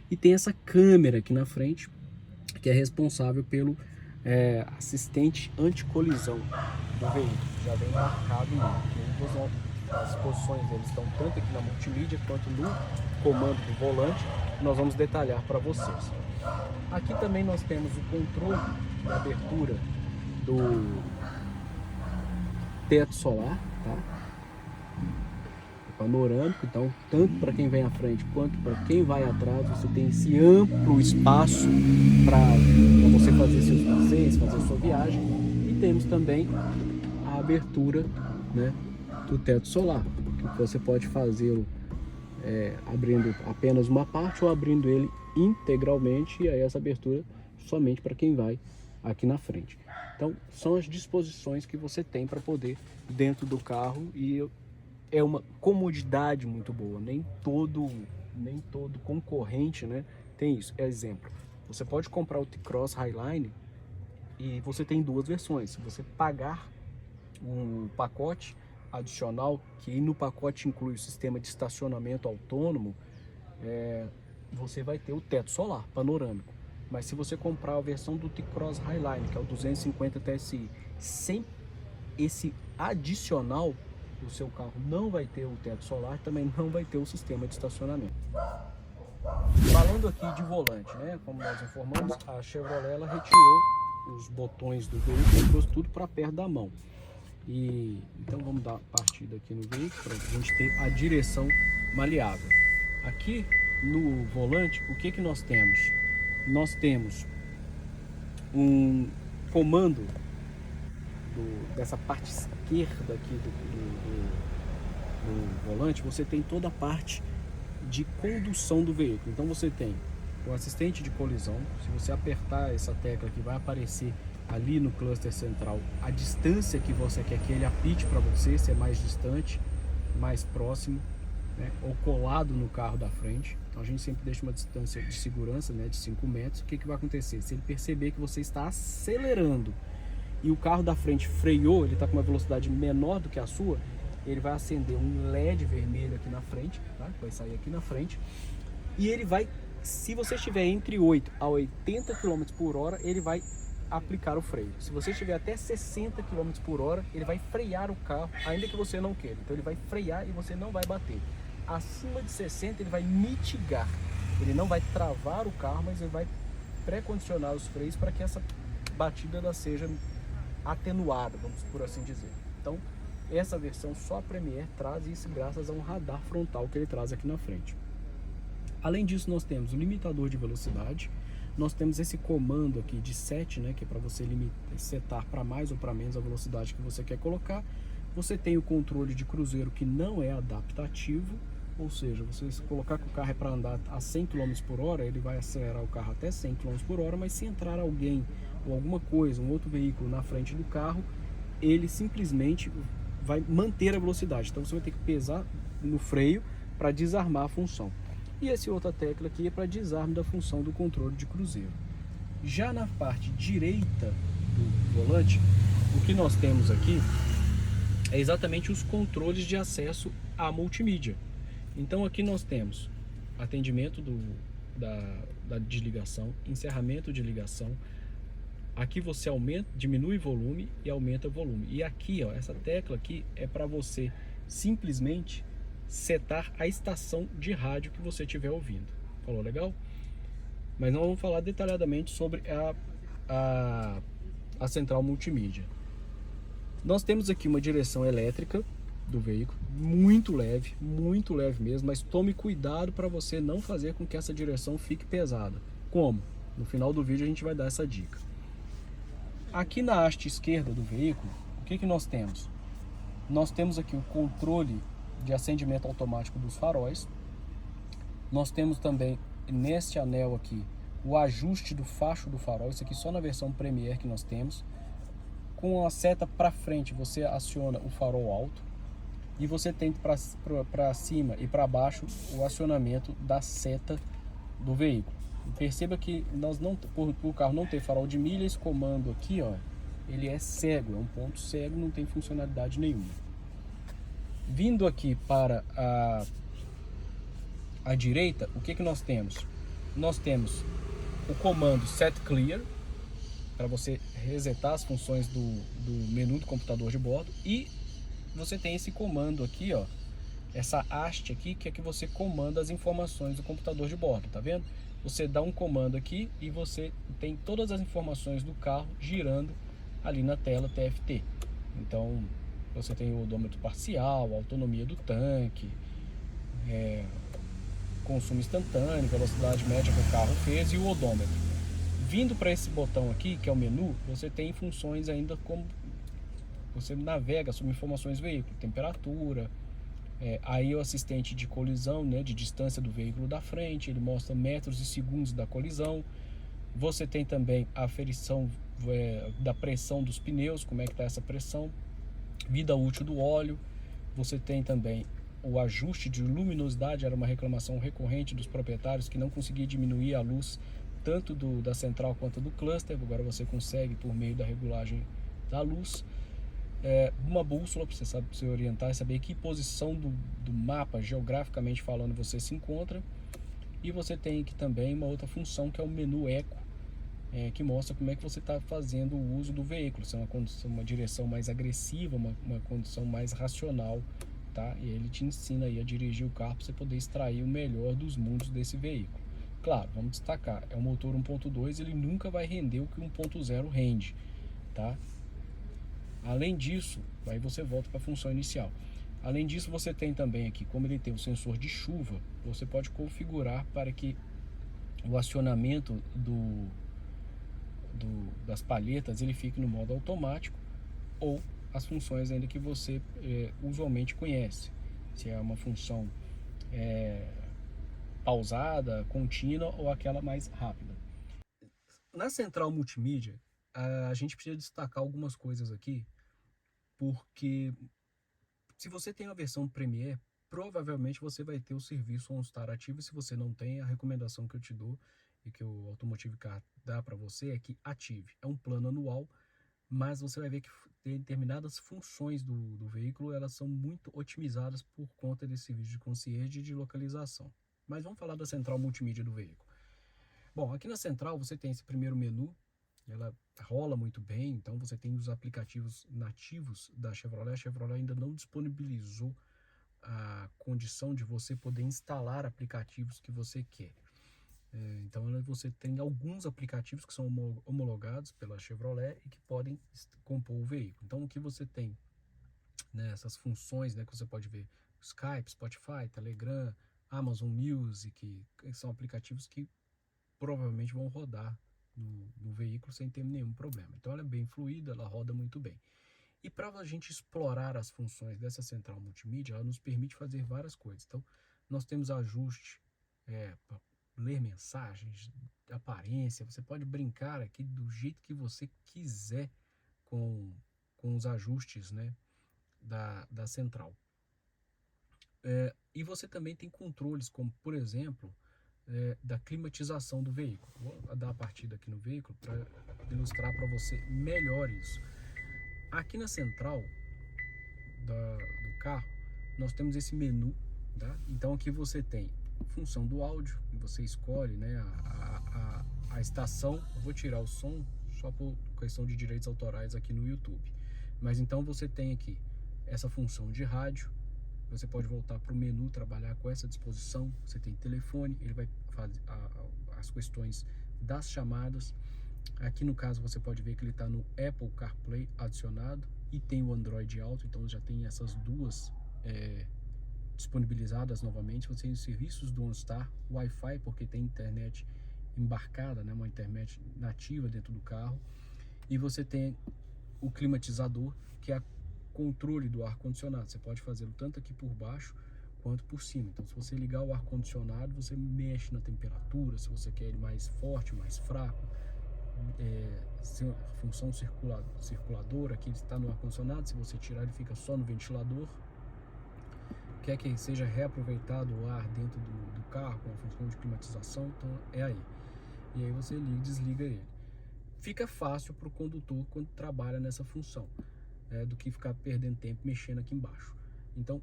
E tem essa câmera aqui na frente, que é responsável pelo assistente anticolisão do veículo. Já vem marcado nele. As posições deles estão tanto aqui na multimídia quanto no comando do volante. Nós vamos detalhar para vocês. Aqui também nós temos o controle da abertura do teto solar, tá? Panorâmico, então tanto para quem vem à frente quanto para quem vai atrás, você tem esse amplo espaço para você fazer seus passeios, fazer sua viagem. E temos também a abertura, né, do teto solar, que você pode fazê-lo abrindo apenas uma parte ou abrindo ele integralmente, e aí essa abertura somente para quem vai aqui na frente. Então são as disposições que você tem para poder dentro do carro, e é uma comodidade muito boa. Nem todo concorrente, né, tem isso. Exemplo, você pode comprar o T-Cross Highline e você tem duas versões. Se você pagar um pacote adicional, que no pacote inclui o sistema de estacionamento autônomo, você vai ter o teto solar panorâmico. Mas se você comprar a versão do T-Cross Highline, que é o 250 TSI, sem esse adicional, o seu carro não vai ter o teto solar, também não vai ter o sistema de estacionamento. Falando aqui de volante, né, como nós informamos, a Chevrolet ela retirou os botões do veículo e trouxe tudo para perto da mão. Então vamos dar partida aqui no veículo para a gente ter a direção maleável. Aqui no volante, o que nós temos? Nós temos um comando dessa parte esquerda aqui do volante. Você tem toda a parte de condução do veículo. Então você tem o assistente de colisão. Se você apertar essa tecla aqui, vai aparecer ali no cluster central a distância que você quer que ele apite para você, se é mais distante, mais próximo, né, ou colado no carro da frente. Então a gente sempre deixa uma distância de segurança, né, de 5 metros. O que vai acontecer? Se ele perceber que você está acelerando e o carro da frente freou, ele está com uma velocidade menor do que a sua, ele vai acender um LED vermelho aqui na frente, tá? Vai sair aqui na frente, e ele vai, se você estiver entre 8 a 80 km por hora, ele vai aplicar o freio. Se você estiver até 60 km por hora, ele vai frear o carro, ainda que você não queira. Então ele vai frear e você não vai bater. Acima de 60 ele vai mitigar. Ele não vai travar o carro, mas ele vai pré-condicionar os freios para que essa batida ela seja atenuada, vamos por assim dizer. Então essa versão só a Premier traz, isso graças a um radar frontal que ele traz aqui na frente. Além disso, nós temos o limitador de velocidade, nós temos esse comando aqui de set, né, que é para você setar para mais ou para menos a velocidade que você quer colocar. Você tem o controle de cruzeiro que não é adaptativo, ou seja, você se colocar que o carro é para andar a 100 km por hora, ele vai acelerar o carro até 100 km por hora, mas se entrar alguém ou alguma coisa, um outro veículo na frente do carro, ele simplesmente vai manter a velocidade. Então você vai ter que pesar no freio para desarmar a função. E essa outra tecla aqui é para desarme da função do controle de cruzeiro. Já na parte direita do volante, o que nós temos aqui é exatamente os controles de acesso à multimídia. Então aqui nós temos atendimento da desligação, encerramento de ligação. Aqui você diminui volume e aumenta o volume. E aqui, ó, essa tecla aqui é para você simplesmente setar a estação de rádio que você estiver ouvindo. Falou legal? Mas nós vamos falar detalhadamente sobre a central multimídia. Nós temos aqui uma direção elétrica do veículo, muito leve mesmo, mas tome cuidado para você não fazer com que essa direção fique pesada. Como? No final do vídeo a gente vai dar essa dica. Aqui na haste esquerda do veículo, o que nós temos? Nós temos aqui o controle de acendimento automático dos faróis. Nós temos também neste anel aqui o ajuste do facho do farol, isso aqui só na versão Premier que nós temos. Com a seta para frente você aciona o farol alto e você tem para cima e para baixo o acionamento da seta do veículo. Perceba que nós não, por o carro não ter farol de milha, esse comando aqui, ó, ele é cego, é um ponto cego, não tem funcionalidade nenhuma. Vindo aqui para a direita, o que nós temos? Nós temos o comando Set Clear, para você resetar as funções do menu do computador de bordo, e você tem esse comando aqui, ó, essa haste aqui, que é que você comanda as informações do computador de bordo, tá vendo? Você dá um comando aqui e você tem todas as informações do carro girando ali na tela TFT. Então você tem o odômetro parcial, a autonomia do tanque, consumo instantâneo, velocidade média que o carro fez e o odômetro. Vindo para esse botão aqui, que é o menu, você tem funções ainda como você navega sobre informações do veículo, temperatura, aí o assistente de colisão, né, de distância do veículo da frente, ele mostra metros e segundos da colisão. Você tem também a aferição da pressão dos pneus, como é que está essa pressão, vida útil do óleo. Você tem também o ajuste de luminosidade, era uma reclamação recorrente dos proprietários que não conseguia diminuir a luz tanto da central quanto do cluster. Agora você consegue por meio da regulagem da luz. Uma bússola para você se orientar e saber que posição do mapa, geograficamente falando, você se encontra. E você tem aqui também uma outra função que é o menu Eco, que mostra como é que você está fazendo o uso do veículo, se é uma direção mais agressiva, uma condição mais racional, tá? E ele te ensina aí a dirigir o carro para você poder extrair o melhor dos mundos desse veículo. Claro, vamos destacar, é um motor 1.2, ele nunca vai render o que 1.0 rende, tá? Além disso, aí você volta para a função inicial. Além disso, você tem também aqui, como ele tem o sensor de chuva, você pode configurar para que o acionamento das palhetas ele fique no modo automático, ou as funções ainda que você usualmente conhece, se é uma função pausada, contínua ou aquela mais rápida. Na central multimídia, a gente precisa destacar algumas coisas aqui, porque se você tem a versão Premier, provavelmente você vai ter o serviço OnStar ativo. Se você não tem, a recomendação que eu te dou e que o Automotive Car dá para você é que ative. É um plano anual, mas você vai ver que determinadas funções do veículo, elas são muito otimizadas por conta desse serviço de concierge e de localização. Mas vamos falar da central multimídia do veículo. Bom, aqui na central você tem esse primeiro menu, ela rola muito bem, então você tem os aplicativos nativos da Chevrolet. A Chevrolet ainda não disponibilizou a condição de você poder instalar aplicativos que você quer. Então você tem alguns aplicativos que são homologados pela Chevrolet e que podem compor o veículo. Então o que você tem, né, essas funções, né, que você pode ver, Skype, Spotify, Telegram, Amazon Music, que são aplicativos que provavelmente vão rodar no veículo sem ter nenhum problema. Então ela é bem fluida, ela roda muito bem. E para a gente explorar as funções dessa central multimídia, ela nos permite fazer várias coisas. Então nós temos ajuste para ler mensagens, aparência, você pode brincar aqui do jeito que você quiser com os ajustes, né, da central. E você também tem controles, como por exemplo, da climatização do veículo. Vou dar a partida aqui no veículo para ilustrar para você melhor isso. Aqui na central do carro, nós temos esse menu, tá? Então aqui você tem função do áudio, e você escolhe, né, a estação. Eu vou tirar o som só por questão de direitos autorais aqui no YouTube. Mas então você tem aqui essa função de rádio. Você pode voltar para o menu, trabalhar com essa disposição. Você tem telefone, ele vai fazer as questões das chamadas. Aqui no caso você pode ver que ele está no Apple CarPlay adicionado e tem o Android Auto, então já tem essas duas disponibilizadas novamente. Você tem os serviços do OnStar, Wi-Fi, porque tem internet embarcada, né, uma internet nativa dentro do carro. E você tem o climatizador, que é controle do ar-condicionado. Você pode fazê-lo tanto aqui por baixo quanto por cima. Então se você ligar o ar-condicionado, você mexe na temperatura, se você quer ele mais forte, mais fraco. Função circuladora, aqui ele está no ar-condicionado, se você tirar ele fica só no ventilador. Quer que seja reaproveitado o ar dentro do carro com a função de climatização, então é aí. E aí você liga e desliga ele. Fica fácil para o condutor quando trabalha nessa função, do que ficar perdendo tempo mexendo aqui embaixo. Então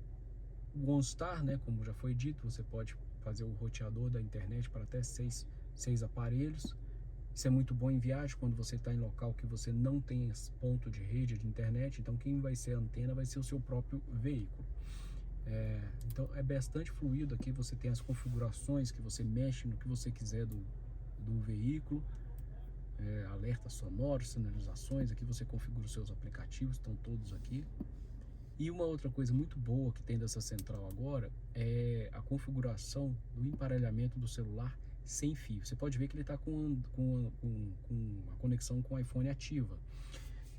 o OnStar, né, como já foi dito, você pode fazer o roteador da internet para até seis aparelhos. Isso é muito bom em viagem, quando você está em local que você não tem ponto de rede de internet. Então quem vai ser a antena vai ser o seu próprio veículo. Então é bastante fluido. Aqui você tem as configurações que você mexe no que você quiser do veículo. Alertas sonoros, sinalizações. Aqui você configura os seus aplicativos, estão todos aqui. E uma outra coisa muito boa que tem dessa central agora é a configuração do emparelhamento do celular sem fio. Você pode ver que ele está com a conexão com o iPhone ativa,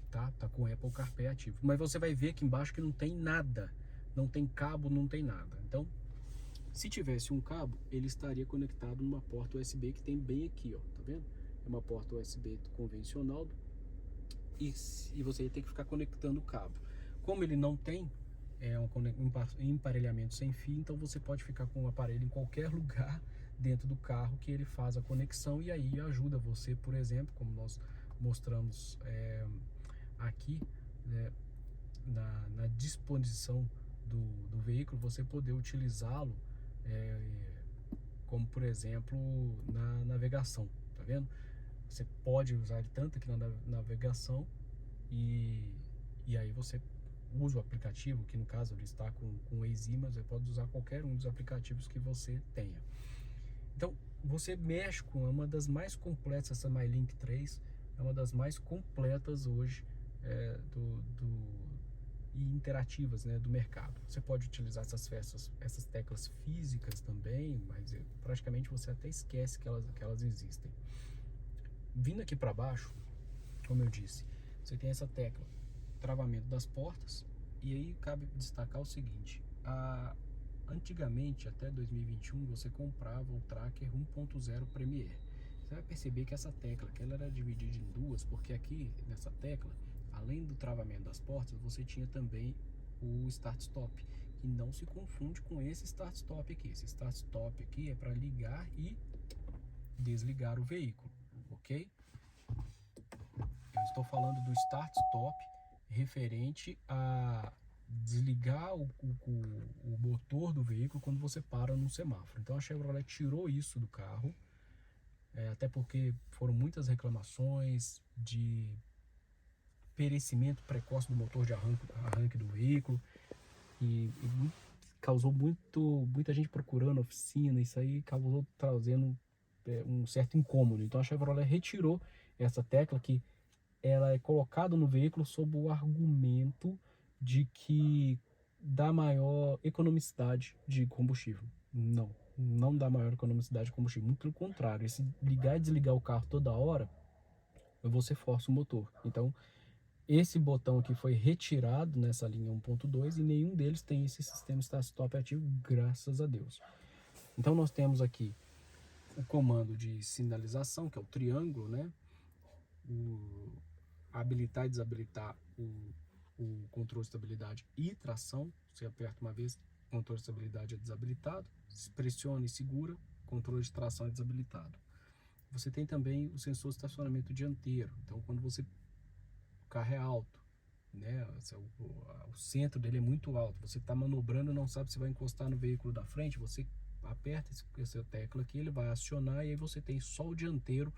tá com o Apple CarPlay ativo. Mas você vai ver aqui embaixo que não tem nada, não tem cabo, não tem nada. Então, se tivesse um cabo, ele estaria conectado numa porta USB que tem bem aqui, ó, tá vendo? É uma porta USB convencional e você ia ter que ficar conectando o cabo. Como ele não tem um emparelhamento sem fio, então você pode ficar com o aparelho em qualquer lugar dentro do carro que ele faz a conexão, e aí ajuda você, por exemplo, como nós mostramos aqui, né, na disposição do veículo, você poder utilizá-lo como, por exemplo, na navegação, tá vendo? Você pode usar ele tanto aqui na navegação e aí você usa o aplicativo, que no caso ele está com o Waze, mas você pode usar qualquer um dos aplicativos que você tenha. Então você mexe com uma das mais completas, essa MyLink 3 é uma das mais completas hoje e interativas, né, do mercado. Você pode utilizar essas teclas físicas também, mas praticamente você até esquece que elas existem. Vindo aqui para baixo, como eu disse, você tem essa tecla travamento das portas, e aí cabe destacar o seguinte: antigamente, até 2021, você comprava o Tracker 1.0 Premier. Você vai perceber que essa tecla, que ela era dividida em duas, porque aqui nessa tecla, além do travamento das portas, você tinha também o Start Stop, E não se confunde com esse start-stop aqui. Esse start-stop aqui é para ligar e desligar o veículo, ok? Eu estou falando do start-stop referente a desligar o motor do veículo quando você para num semáforo. Então a Chevrolet tirou isso do carro, até porque foram muitas reclamações de perecimento precoce do motor de arranque do veículo e causou muita gente procurando oficina. Isso aí acabou trazendo um certo incômodo. Então a Chevrolet retirou essa tecla que ela é colocada no veículo sob o argumento de que dá maior economicidade de combustível. Não dá maior economicidade de combustível. Muito pelo contrário, esse ligar e desligar o carro toda hora, você força o motor. Então, esse botão aqui foi retirado nessa linha 1.2 e nenhum deles tem esse sistema start-stop ativo, graças a Deus. Então, nós temos aqui o comando de sinalização, que é o triângulo, né? Habilitar e desabilitar o controle de estabilidade e tração. Você aperta uma vez, controle de estabilidade é desabilitado, pressiona e segura, controle de tração é desabilitado. Você tem também o sensor de estacionamento dianteiro. Então, quando o carro é alto, né, o centro dele é muito alto, você está manobrando e não sabe se vai encostar no veículo da frente, você aperta essa tecla aqui, ele vai acionar e aí você tem só o dianteiro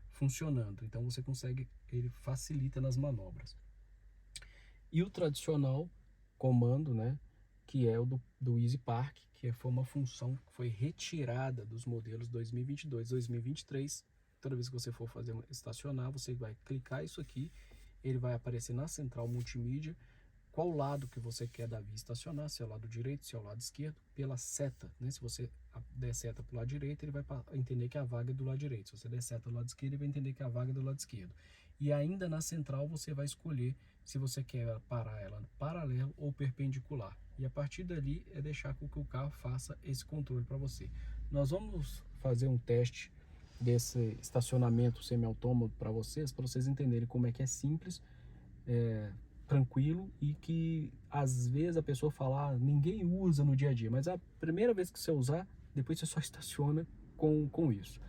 funcionando. Então você consegue, ele facilita nas manobras. E o tradicional comando, né, que é o do Easy Park, que foi uma função que foi retirada dos modelos 2022, 2023. Toda vez que você for estacionar, você vai clicar isso aqui, ele vai aparecer na central multimídia qual lado que você quer da via estacionar, se é o lado direito, se é o lado esquerdo, pela seta, né? Se você der seta para o lado direito, ele vai entender que a vaga é do lado direito. Se você der seta do lado esquerdo, ele vai entender que a vaga é do lado esquerdo. E ainda na central você vai escolher se você quer parar ela paralelo ou perpendicular. E a partir dali é deixar com que o carro faça esse controle para você. Nós vamos fazer um teste desse estacionamento semi-autônomo para vocês entenderem como é que é simples, tranquilo, e que às vezes a pessoa fala, ninguém usa no dia a dia, mas a primeira vez que você usar, depois você só estaciona com isso.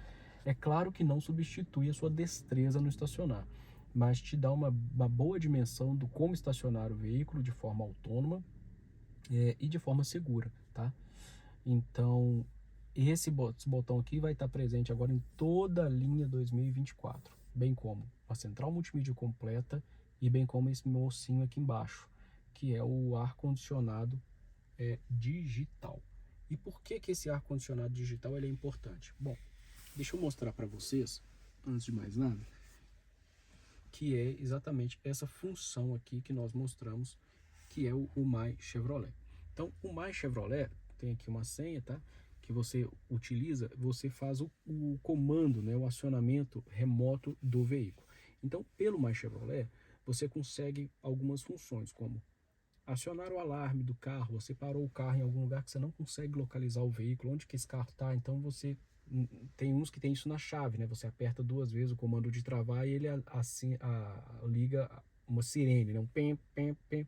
É claro que não substitui a sua destreza no estacionar, mas te dá uma boa dimensão do como estacionar o veículo de forma autônoma e de forma segura, tá? Então, esse botão aqui vai estar presente agora em toda a linha 2024, bem como a central multimídia completa e bem como esse mocinho aqui embaixo, que é o ar-condicionado digital. E por que esse ar-condicionado digital ele é importante? Bom, deixa eu mostrar para vocês, antes de mais nada, que é exatamente essa função aqui que nós mostramos, que é o My Chevrolet. Então, o My Chevrolet, tem aqui uma senha, tá? Que você utiliza, você faz o comando, né? O acionamento remoto do veículo. Então, pelo My Chevrolet, você consegue algumas funções, como acionar o alarme do carro. Você parou o carro em algum lugar que você não consegue localizar o veículo, onde que esse carro está, então você tem uns que tem isso na chave, né? Você aperta 2 vezes o comando de travar e ele assim liga uma sirene, né? Um pem, pem, pem.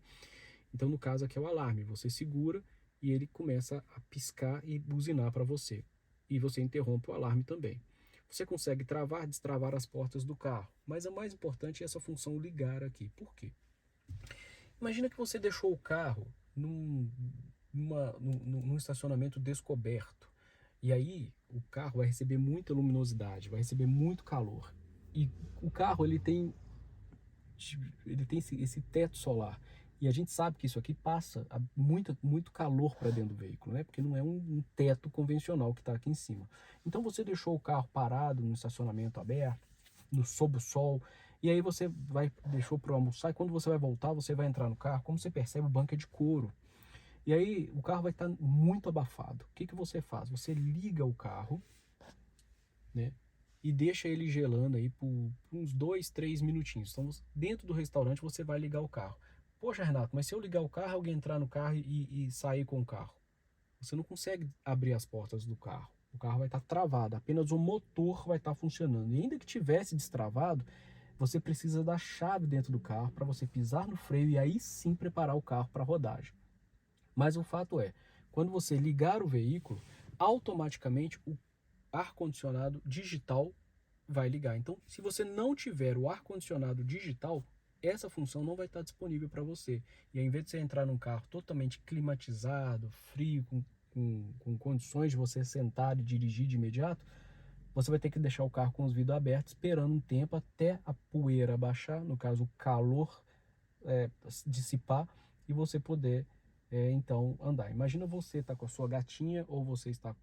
Então no caso aqui é o alarme, você segura e ele começa a piscar e buzinar para você. E você interrompe o alarme também. Você consegue travar, destravar as portas do carro, mas a mais importante é essa função ligar aqui. Por quê? Imagina que você deixou o carro num estacionamento descoberto. E aí o carro vai receber muita luminosidade, vai receber muito calor. E o carro ele tem esse teto solar. E a gente sabe que isso aqui passa muito calor para dentro do veículo, né? Porque não é um teto convencional que está aqui em cima. Então você deixou o carro parado no estacionamento aberto, sob o sol, e aí você deixou para almoçar, e quando você vai voltar, você vai entrar no carro, como você percebe, o banco é de couro. E aí o carro vai estar muito abafado. O que você faz? Você liga o carro, né? E deixa ele gelando aí por uns 2, 3 minutinhos. Então, dentro do restaurante, você vai ligar o carro. Poxa, Renato, mas se eu ligar o carro, alguém entrar no carro e sair com o carro? Você não consegue abrir as portas do carro. O carro vai estar travado, apenas o motor vai estar funcionando. E ainda que tivesse destravado, você precisa da chave dentro do carro para você pisar no freio e aí sim preparar o carro para a rodagem. Mas o fato é, quando você ligar o veículo, automaticamente o ar-condicionado digital vai ligar. Então, se você não tiver o ar-condicionado digital, essa função não vai estar disponível para você. E ao invés de você entrar num carro totalmente climatizado, frio, com condições de você sentar e dirigir de imediato, você vai ter que deixar o carro com os vidros abertos, esperando um tempo até a poeira baixar, no caso o calor dissipar, e você poder então andar. Imagina você estar com a sua gatinha ou você está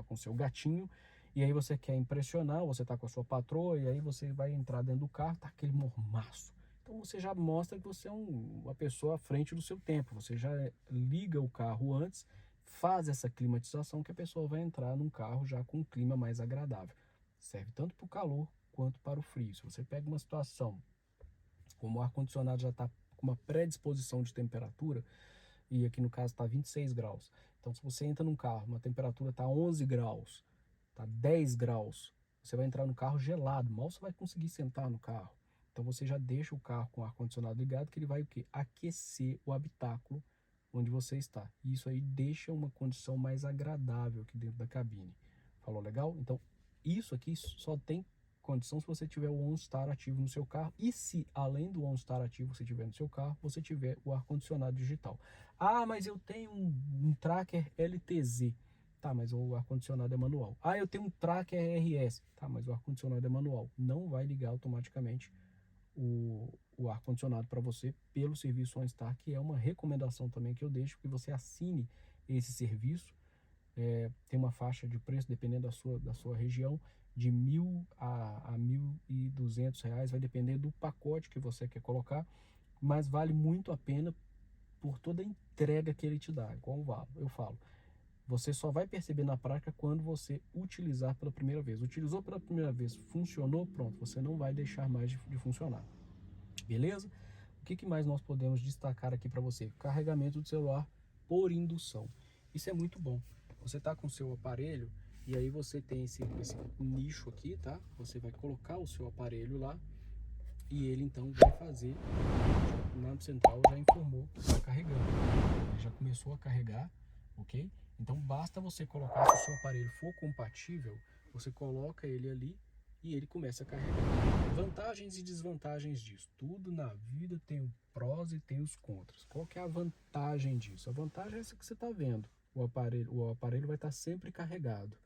com o seu gatinho e aí você quer impressionar, você está com a sua patroa e aí você vai entrar dentro do carro, tá aquele mormaço. Então você já mostra que você é uma pessoa à frente do seu tempo. Você já liga o carro antes, faz essa climatização que a pessoa vai entrar num carro já com um clima mais agradável. Serve tanto para o calor quanto para o frio. Se você pega uma situação como o ar-condicionado já está com uma predisposição de temperatura, e aqui no caso está 26 graus. Então, se você entra num carro, uma temperatura está 11 graus, está 10 graus, você vai entrar no carro gelado, mal você vai conseguir sentar no carro. Então, você já deixa o carro com o ar-condicionado ligado, que ele vai o quê? Aquecer o habitáculo onde você está. E isso aí deixa uma condição mais agradável aqui dentro da cabine. Falou legal? Então, isso aqui só tem condição se você tiver o OnStar ativo no seu carro e se além do OnStar ativo você tiver no seu carro, você tiver o ar-condicionado digital. Ah, mas eu tenho um tracker LTZ. Tá, mas o ar-condicionado é manual. Ah, eu tenho um tracker RS. Tá, mas o ar-condicionado é manual. Não vai ligar automaticamente o ar-condicionado para você pelo serviço OnStar, que é uma recomendação também que eu deixo que você assine esse serviço. Tem uma faixa de preço, dependendo da sua região, de R$ 1.000 a R$ 1.200, vai depender do pacote que você quer colocar, mas vale muito a pena por toda a entrega que ele te dá. Como eu falo, você só vai perceber na prática quando você utilizar pela primeira vez. Utilizou pela primeira vez, funcionou, pronto, você não vai deixar mais de funcionar. Beleza? O que mais nós podemos destacar aqui para você? Carregamento do celular por indução. Isso é muito bom. Você está com o seu aparelho e aí você tem esse nicho aqui, tá? Você vai colocar o seu aparelho lá e ele então vai fazer. Na central já informou que está carregando. Ele já começou a carregar, ok? Então basta você colocar, se o seu aparelho for compatível, você coloca ele ali e ele começa a carregar. Vantagens e desvantagens disso. Tudo na vida tem os prós e tem os contras. Qual que é a vantagem disso? A vantagem é essa que você está vendo. O aparelho vai estar sempre carregado.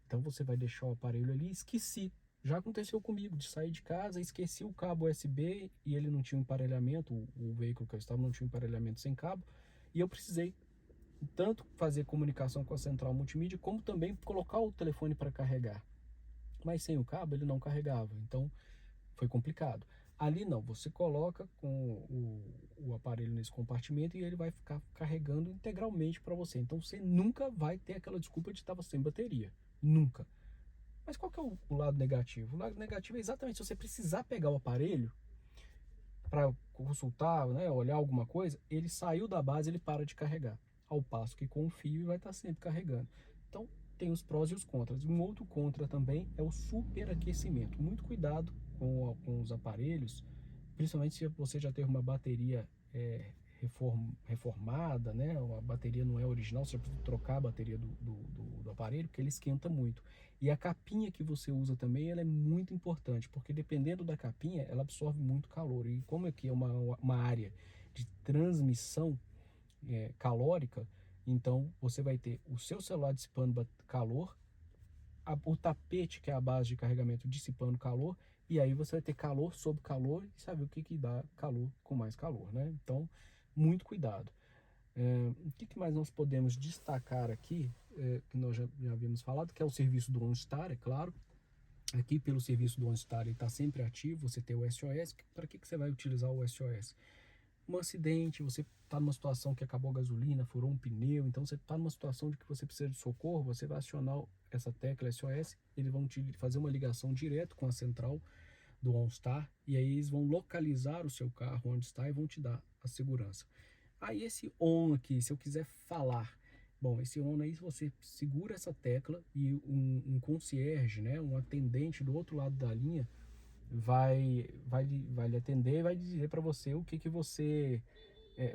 Então você vai deixar o aparelho ali, esqueci. Já aconteceu comigo, de sair de casa, esqueci o cabo USB e ele não tinha um emparelhamento, o veículo que eu estava não tinha um emparelhamento sem cabo, e eu precisei tanto fazer comunicação com a central multimídia, como também colocar o telefone para carregar. Mas sem o cabo ele não carregava, então foi complicado. Ali não, você coloca com o aparelho nesse compartimento e ele vai ficar carregando integralmente para você. Então você nunca vai ter aquela desculpa de estava sem bateria. Nunca. Mas qual que é o lado negativo? O lado negativo é exatamente se você precisar pegar o aparelho para consultar, né, olhar alguma coisa, ele saiu da base, ele para de carregar. Ao passo que com o fio vai estar sempre carregando. Então tem os prós e os contras. Um outro contra também é o superaquecimento. Muito cuidado com os aparelhos, principalmente se você já teve uma bateria reformada, né? A bateria não é original, você precisa trocar a bateria do aparelho, porque ele esquenta muito. E a capinha que você usa também, ela é muito importante, porque dependendo da capinha, ela absorve muito calor. E como aqui é uma área de transmissão calórica, então você vai ter o seu celular dissipando calor, o tapete, que é a base de carregamento, dissipando calor, e aí você vai ter calor sobre calor e saber o que dá calor com mais calor, né? Então, muito cuidado. O que mais nós podemos destacar aqui, que nós já havíamos falado, que é o serviço do OnStar, é claro. Aqui pelo serviço do OnStar ele está sempre ativo, você tem o SOS. Para que você vai utilizar o SOS? Um acidente, você está numa situação que acabou a gasolina, furou um pneu, então você está numa situação de que você precisa de socorro, você vai acionar essa tecla SOS, eles vão te fazer uma ligação direto com a central do OnStar e aí eles vão localizar o seu carro onde está e vão te dar a segurança. Aí esse ON aqui, se eu quiser falar, bom, esse ON aí você segura essa tecla e um concierge, né, um atendente do outro lado da linha vai lhe atender e vai dizer para você o que você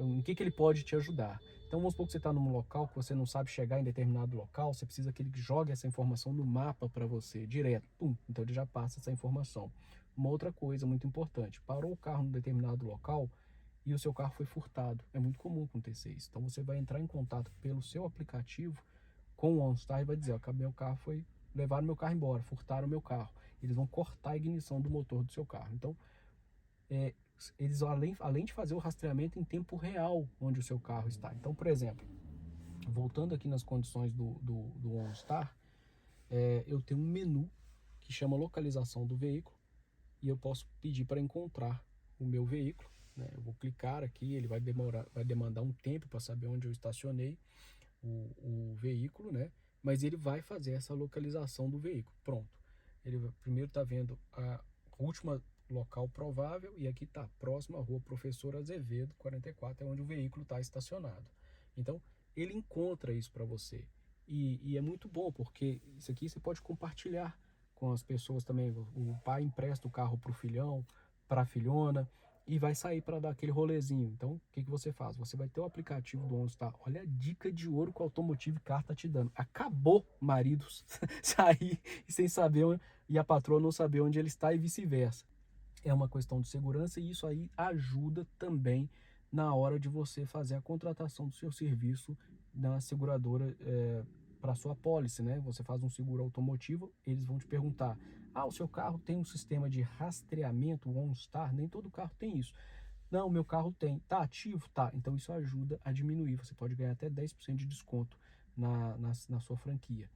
em que ele pode te ajudar. Então vamos supor que você está num local que você não sabe chegar em determinado local, você precisa que ele jogue essa informação no mapa para você, direto. Pum, então ele já passa essa informação. Uma outra coisa muito importante, parou o carro num determinado local e o seu carro foi furtado. É muito comum acontecer isso. Então você vai entrar em contato pelo seu aplicativo com o OnStar e vai dizer, ó, meu carro foi, levaram meu carro embora, furtaram meu carro. Eles vão cortar a ignição do motor do seu carro. Então, eles além de fazer o rastreamento em tempo real onde o seu carro está. Então, por exemplo, voltando aqui nas condições do OnStar, eu tenho um menu que chama localização do veículo e eu posso pedir para encontrar o meu veículo, né? Eu vou clicar aqui, ele vai demandar um tempo para saber onde eu estacionei o veículo, né? Mas ele vai fazer essa localização do veículo. Pronto. Ele primeiro está vendo a última local provável e aqui está, próximo à rua Professor Azevedo, 44, é onde o veículo está estacionado. Então, ele encontra isso para você. E é muito bom, porque isso aqui você pode compartilhar com as pessoas também. O pai empresta o carro para o filhão, para a filhona, e vai sair para dar aquele rolezinho. Então, o que você faz? Você vai ter o aplicativo do OnStar. Olha a dica de ouro que o Automotive Car está te dando. Acabou maridos sair sem saber e a patroa não saber onde ele está e vice-versa. É uma questão de segurança e isso aí ajuda também na hora de você fazer a contratação do seu serviço na seguradora para sua pólice, né? Você faz um seguro automotivo, eles vão te perguntar: ah, o seu carro tem um sistema de rastreamento OnStar? Nem todo carro tem isso. Não, meu carro tem. Tá ativo? Tá. Então isso ajuda a diminuir. Você pode ganhar até 10% de desconto na sua franquia,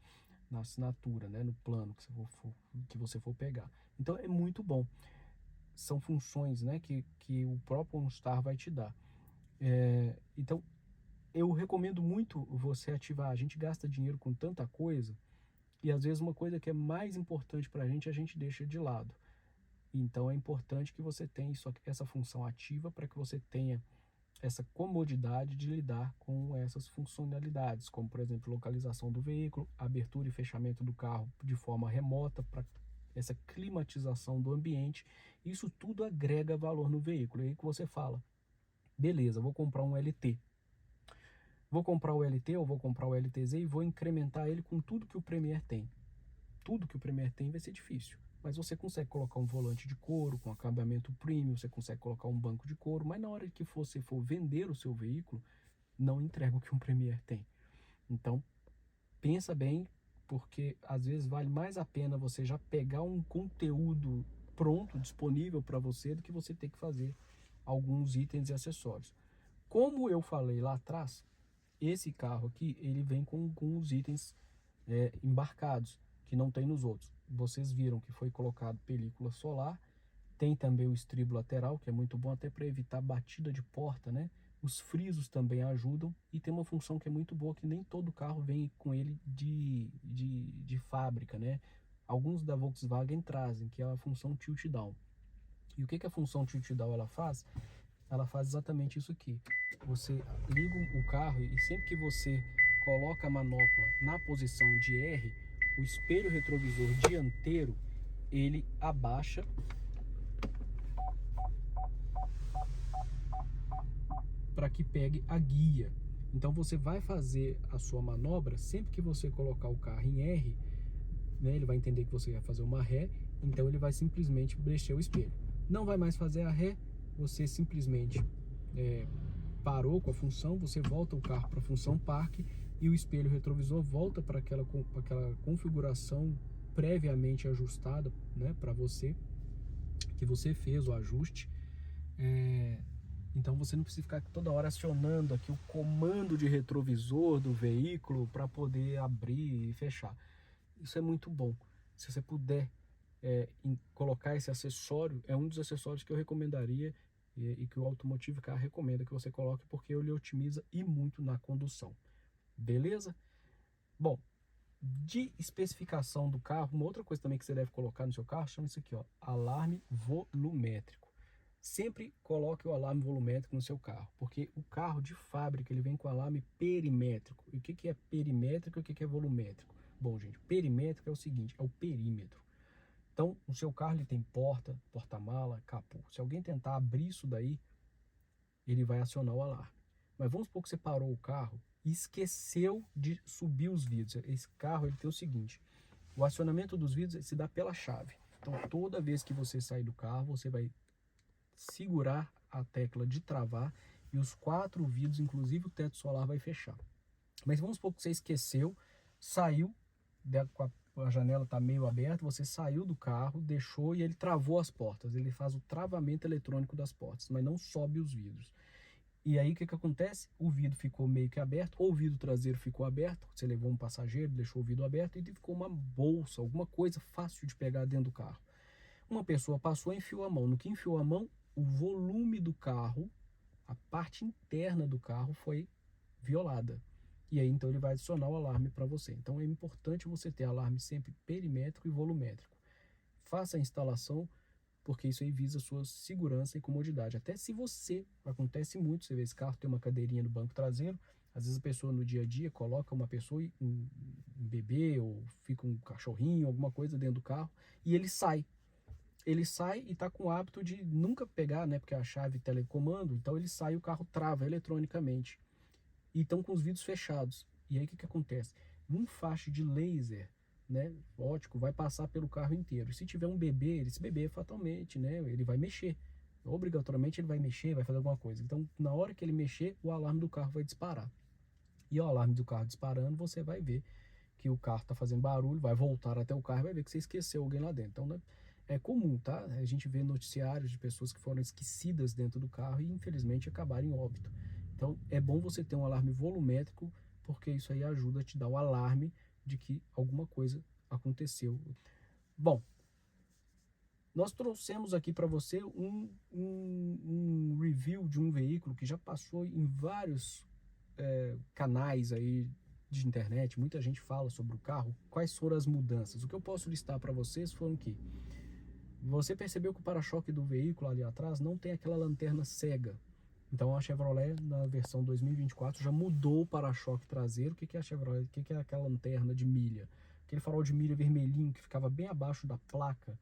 na assinatura, né? No plano que você for pegar. Então é muito bom. São funções, né, que o próprio OnStar vai te dar. Então, eu recomendo muito você ativar. A gente gasta dinheiro com tanta coisa e às vezes uma coisa que é mais importante para a gente deixa de lado. Então, é importante que você tenha essa função ativa para que você tenha essa comodidade de lidar com essas funcionalidades, como, por exemplo, localização do veículo, abertura e fechamento do carro de forma remota, para essa climatização do ambiente. Isso tudo agrega valor no veículo. E aí que você fala, beleza, vou comprar um LT. Vou comprar o LT ou vou comprar o LTZ e vou incrementar ele com tudo que o Premier tem. Tudo que o Premier tem vai ser difícil. Mas você consegue colocar um volante de couro com acabamento premium, você consegue colocar um banco de couro, mas na hora que você for vender o seu veículo, não entrega o que um Premier tem. Então, pensa bem, porque às vezes vale mais a pena você já pegar um conteúdo pronto, disponível para você, do que você ter que fazer alguns itens e acessórios. Como eu falei lá atrás, esse carro aqui, ele vem com os itens embarcados, que não tem nos outros. Vocês viram que foi colocado película solar, tem também o estribo lateral, que é muito bom até para evitar batida de porta, né? Os frisos também ajudam e tem uma função que é muito boa, que nem todo carro vem com ele de fábrica, né? Alguns da Volkswagen trazem, que é a função tilt down. E o que a função tilt down ela faz? Ela faz exatamente isso aqui. Você liga o carro e sempre que você coloca a manopla na posição de R, o espelho retrovisor dianteiro, ele abaixa para que pegue a guia. Então você vai fazer a sua manobra sempre que você colocar o carro em R, né, ele vai entender que você vai fazer uma ré, então ele vai simplesmente mexer o espelho. Não vai mais fazer a ré, você simplesmente parou com a função, você volta o carro para a função parque e o espelho retrovisor volta para aquela configuração previamente ajustada, né, para você, que você fez o ajuste. Então você não precisa ficar toda hora acionando aqui o comando de retrovisor do veículo para poder abrir e fechar. Isso é muito bom. Se você puder colocar esse acessório, é um dos acessórios que eu recomendaria e que o Automotive Car recomenda que você coloque, porque ele otimiza e muito na condução. Beleza? Bom, de especificação do carro, uma outra coisa também que você deve colocar no seu carro, chama isso aqui, ó, alarme volumétrico. Sempre coloque o alarme volumétrico no seu carro, porque o carro de fábrica ele vem com alarme perimétrico. E o que é perimétrico e o que é volumétrico? Bom, gente, perimétrico é o seguinte, é o perímetro. Então, o seu carro ele tem porta, porta-mala, capô. Se alguém tentar abrir isso daí, ele vai acionar o alarme. Mas vamos supor que você parou o carro e esqueceu de subir os vidros. Esse carro ele tem o seguinte, o acionamento dos vidros se dá pela chave. Então toda vez que você sair do carro, você vai segurar a tecla de travar e os 4 vidros, inclusive o teto solar, vai fechar. Mas vamos supor que você esqueceu, saiu, a janela está meio aberta, você saiu do carro, deixou e ele travou as portas. Ele faz o travamento eletrônico das portas, mas não sobe os vidros. E aí o que acontece? O vidro ficou meio que aberto, ou o vidro traseiro ficou aberto, você levou um passageiro, deixou o vidro aberto e ficou uma bolsa, alguma coisa fácil de pegar dentro do carro. Uma pessoa passou e enfiou a mão. No que enfiou a mão, o volume do carro, a parte interna do carro foi violada. E aí então ele vai adicionar o alarme para você. Então é importante você ter alarme sempre perimétrico e volumétrico. Faça a instalação, porque isso aí visa a sua segurança e comodidade. Até se você, acontece muito, você vê esse carro tem uma cadeirinha no banco traseiro, às vezes a pessoa no dia a dia coloca uma pessoa, um bebê, ou fica um cachorrinho, alguma coisa dentro do carro, e ele sai. Ele sai e está com o hábito de nunca pegar, né, porque a chave telecomando, então ele sai e o carro trava eletronicamente. E estão com os vidros fechados. E aí o que acontece? Um faixa de laser, né, ótico, vai passar pelo carro inteiro. E se tiver um bebê, esse bebê fatalmente, né, ele vai mexer. Obrigatoriamente ele vai mexer, vai fazer alguma coisa. Então, na hora que ele mexer, o alarme do carro vai disparar. E o alarme do carro disparando, você vai ver que o carro está fazendo barulho, vai voltar até o carro e vai ver que você esqueceu alguém lá dentro. Então, né, é comum, tá? A gente vê noticiários de pessoas que foram esquecidas dentro do carro e, infelizmente, acabaram em óbito. Então, é bom você ter um alarme volumétrico, porque isso aí ajuda a te dar o alarme de que alguma coisa aconteceu. Bom, nós trouxemos aqui para você um review de um veículo que já passou em vários canais aí de internet, muita gente fala sobre o carro. Quais foram as mudanças? O que eu posso listar para vocês foram que você percebeu que o para-choque do veículo ali atrás não tem aquela lanterna cega. Então a Chevrolet na versão 2024 já mudou o para-choque traseiro. O que é a Chevrolet? O que é aquela lanterna de milha? Aquele farol de milha vermelhinho que ficava bem abaixo da placa.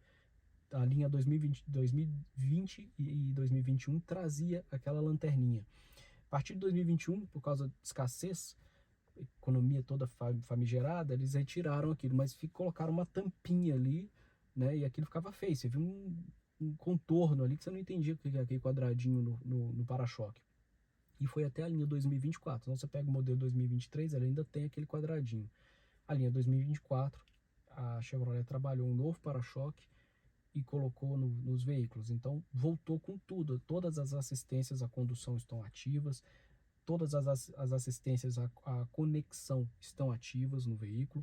A linha 2020 e 2021 trazia aquela lanterninha. A partir de 2021, por causa de escassez, economia toda famigerada, eles retiraram aquilo, mas colocaram uma tampinha ali, né? E aquilo ficava feio. Você viu um contorno ali que você não entendia o que era aquele quadradinho no para-choque. E foi até a linha 2024. Então você pega o modelo 2023, ela ainda tem aquele quadradinho. A linha 2024, a Chevrolet trabalhou um novo para-choque e colocou nos veículos. Então voltou com tudo. Todas as assistências à condução estão ativas. Todas as assistências à conexão estão ativas no veículo.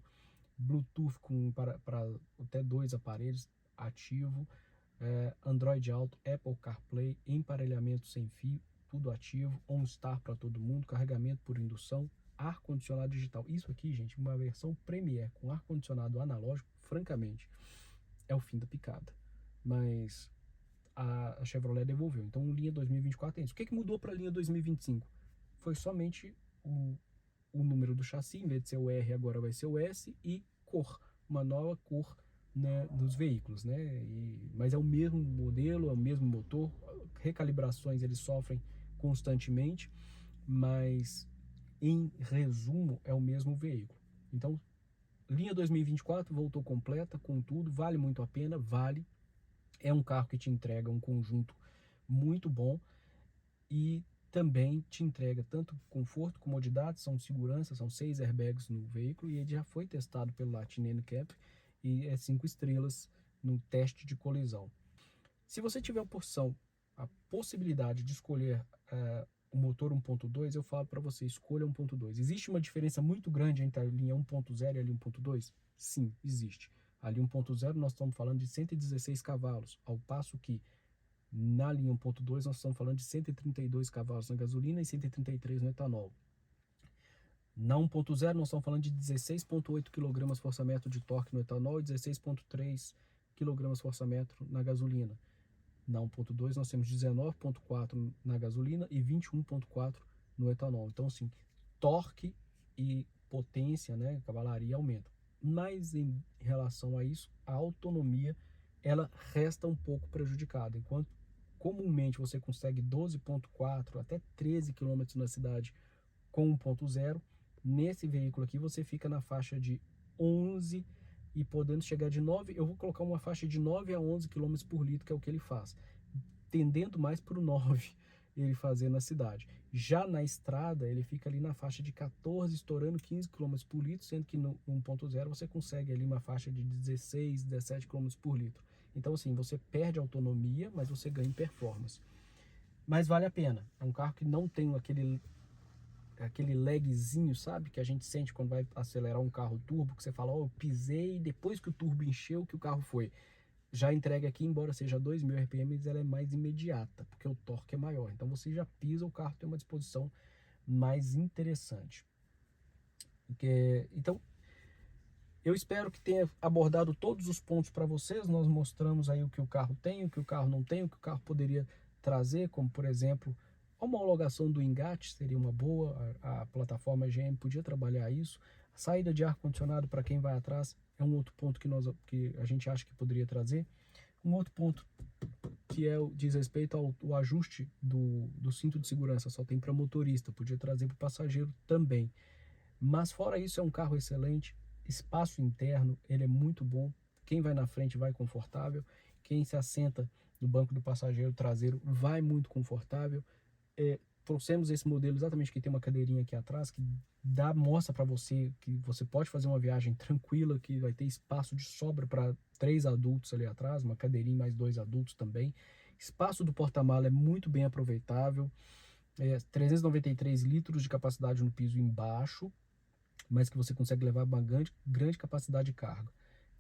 Bluetooth para até 2 aparelhos ativo. Android Auto, Apple CarPlay, emparelhamento sem fio, tudo ativo. OnStar para todo mundo, carregamento por indução, ar-condicionado digital. Isso aqui, gente, uma versão Premier com ar-condicionado analógico, francamente, é o fim da picada. Mas a Chevrolet devolveu. Então, linha 2024 é isso. O que mudou para a linha 2025? Foi somente o número do chassi, em vez de ser o R, agora vai ser o S, e cor, uma nova cor, né, dos veículos, né? Mas é o mesmo modelo, é o mesmo motor, recalibrações eles sofrem constantemente, mas em resumo é o mesmo veículo. Então, linha 2024 voltou completa com tudo, vale muito a pena, vale. É um carro que te entrega um conjunto muito bom e também te entrega tanto conforto, comodidade, são segurança, são 6 airbags no veículo e ele já foi testado pelo Latin NCAP e é 5 estrelas no teste de colisão. Se você tiver a possibilidade de escolher o motor 1.2, eu falo para você, escolha 1.2. Existe uma diferença muito grande entre a linha 1.0 e a linha 1.2? Sim, existe. A linha 1.0 nós estamos falando de 116 cavalos, ao passo que na linha 1.2 nós estamos falando de 132 cavalos na gasolina e 133 no etanol. Na 1.0 nós estamos falando de 16,8 kgfm de torque no etanol e 16,3 kgfm na gasolina. Na 1.2 nós temos 19,4 na gasolina e 21,4 no etanol. Então, assim, torque e potência, né, cavalaria aumentam. Mas em relação a isso, a autonomia ela resta um pouco prejudicada. Enquanto comumente você consegue 12,4 até 13 km na cidade com 1.0. Nesse veículo aqui você fica na faixa de 11 e podendo chegar de 9, eu vou colocar uma faixa de 9 a 11 km por litro, que é o que ele faz, tendendo mais para o 9 ele fazer na cidade. Já na estrada ele fica ali na faixa de 14, estourando 15 km por litro, sendo que no 1.0 você consegue ali uma faixa de 16, 17 km por litro. Então assim, você perde autonomia, mas você ganha em performance. Mas vale a pena, é um carro que não tem aquele lagzinho, sabe? Que a gente sente quando vai acelerar um carro turbo, que você fala, eu pisei, depois que o turbo encheu que o carro foi. Já a entrega aqui, embora seja 2.000 RPM, ela é mais imediata, porque o torque é maior. Então você já pisa, o carro tem uma disposição mais interessante. Então, eu espero que tenha abordado todos os pontos para vocês. Nós mostramos aí o que o carro tem, o que o carro não tem, o que o carro poderia trazer, como por exemplo, a homologação do engate seria uma boa, a plataforma GM podia trabalhar isso. A saída de ar-condicionado para quem vai atrás é um outro ponto que a gente acha que poderia trazer. Um outro ponto que diz respeito ao ajuste do cinto de segurança, só tem para motorista, podia trazer para o passageiro também. Mas fora isso, é um carro excelente, espaço interno, ele é muito bom, quem vai na frente vai confortável, quem se assenta no banco do passageiro traseiro vai muito confortável. Trouxemos esse modelo exatamente que tem uma cadeirinha aqui atrás, que mostra para você que você pode fazer uma viagem tranquila, que vai ter espaço de sobra para 3 adultos ali atrás, uma cadeirinha mais 2 adultos também. Espaço do porta-mala é muito bem aproveitável, 393 litros de capacidade no piso embaixo, mas que você consegue levar uma grande capacidade de carga.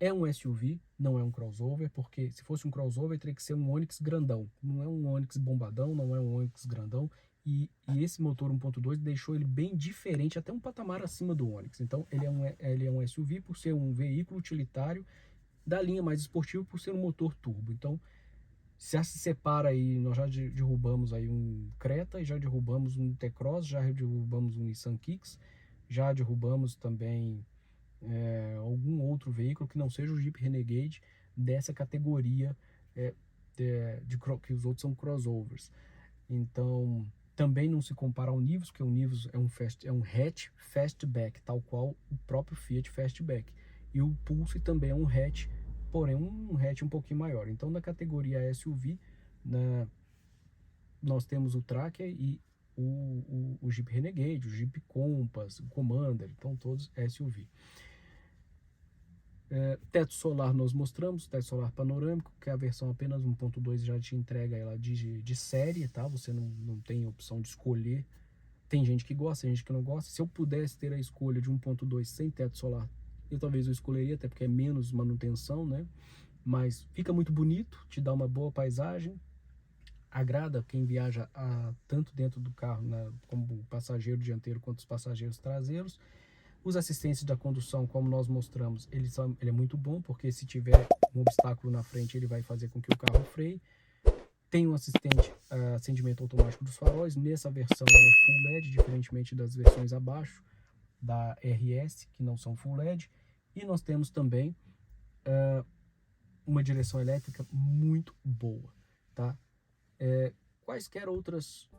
É um SUV, não é um crossover, porque se fosse um crossover teria que ser um Onix grandão. Não é um Onix bombadão, não é um Onix grandão. E esse motor 1.2 deixou ele bem diferente, até um patamar acima do Onix. Então ele é um SUV por ser um veículo utilitário da linha mais esportiva por ser um motor turbo. Então já se separa aí, nós já derrubamos aí um Creta, e já derrubamos um T-Cross, já derrubamos um Nissan Kicks, já derrubamos também algum outro veículo que não seja o Jeep Renegade dessa categoria, que os outros são crossovers. Então também não se compara ao Nivus, porque o Nivus é um hatch fastback, tal qual o próprio Fiat Fastback, e o Pulse também é um hatch, porém um hatch um pouquinho maior. Então na categoria SUV, nós temos o Tracker e o Jeep Renegade, o Jeep Compass, o Commander, então todos SUV. Teto solar nós mostramos, teto solar panorâmico, que é a versão apenas 1.2 já te entrega ela de série, tá? Você não tem opção de escolher. Tem gente que gosta, tem gente que não gosta. Se eu pudesse ter a escolha de 1.2 sem teto solar, talvez eu escolheria, até porque é menos manutenção, né? Mas fica muito bonito, te dá uma boa paisagem, agrada quem viaja tanto dentro do carro, né, como passageiro dianteiro quanto os passageiros traseiros. Os assistentes da condução, como nós mostramos, ele é muito bom, porque se tiver um obstáculo na frente, ele vai fazer com que o carro freie. Tem um acendimento automático dos faróis. Nessa versão ele é Full LED, diferentemente das versões abaixo, da RS, que não são Full LED. E nós temos também uma direção elétrica muito boa, tá? Quaisquer outras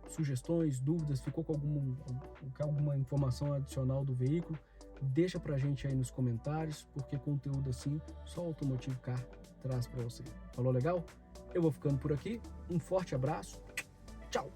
sugestões, dúvidas, ficou com alguma informação adicional do veículo, deixa pra gente aí nos comentários, porque conteúdo assim só o Automotive Car traz para você. Falou legal? Eu vou ficando por aqui, um forte abraço, tchau!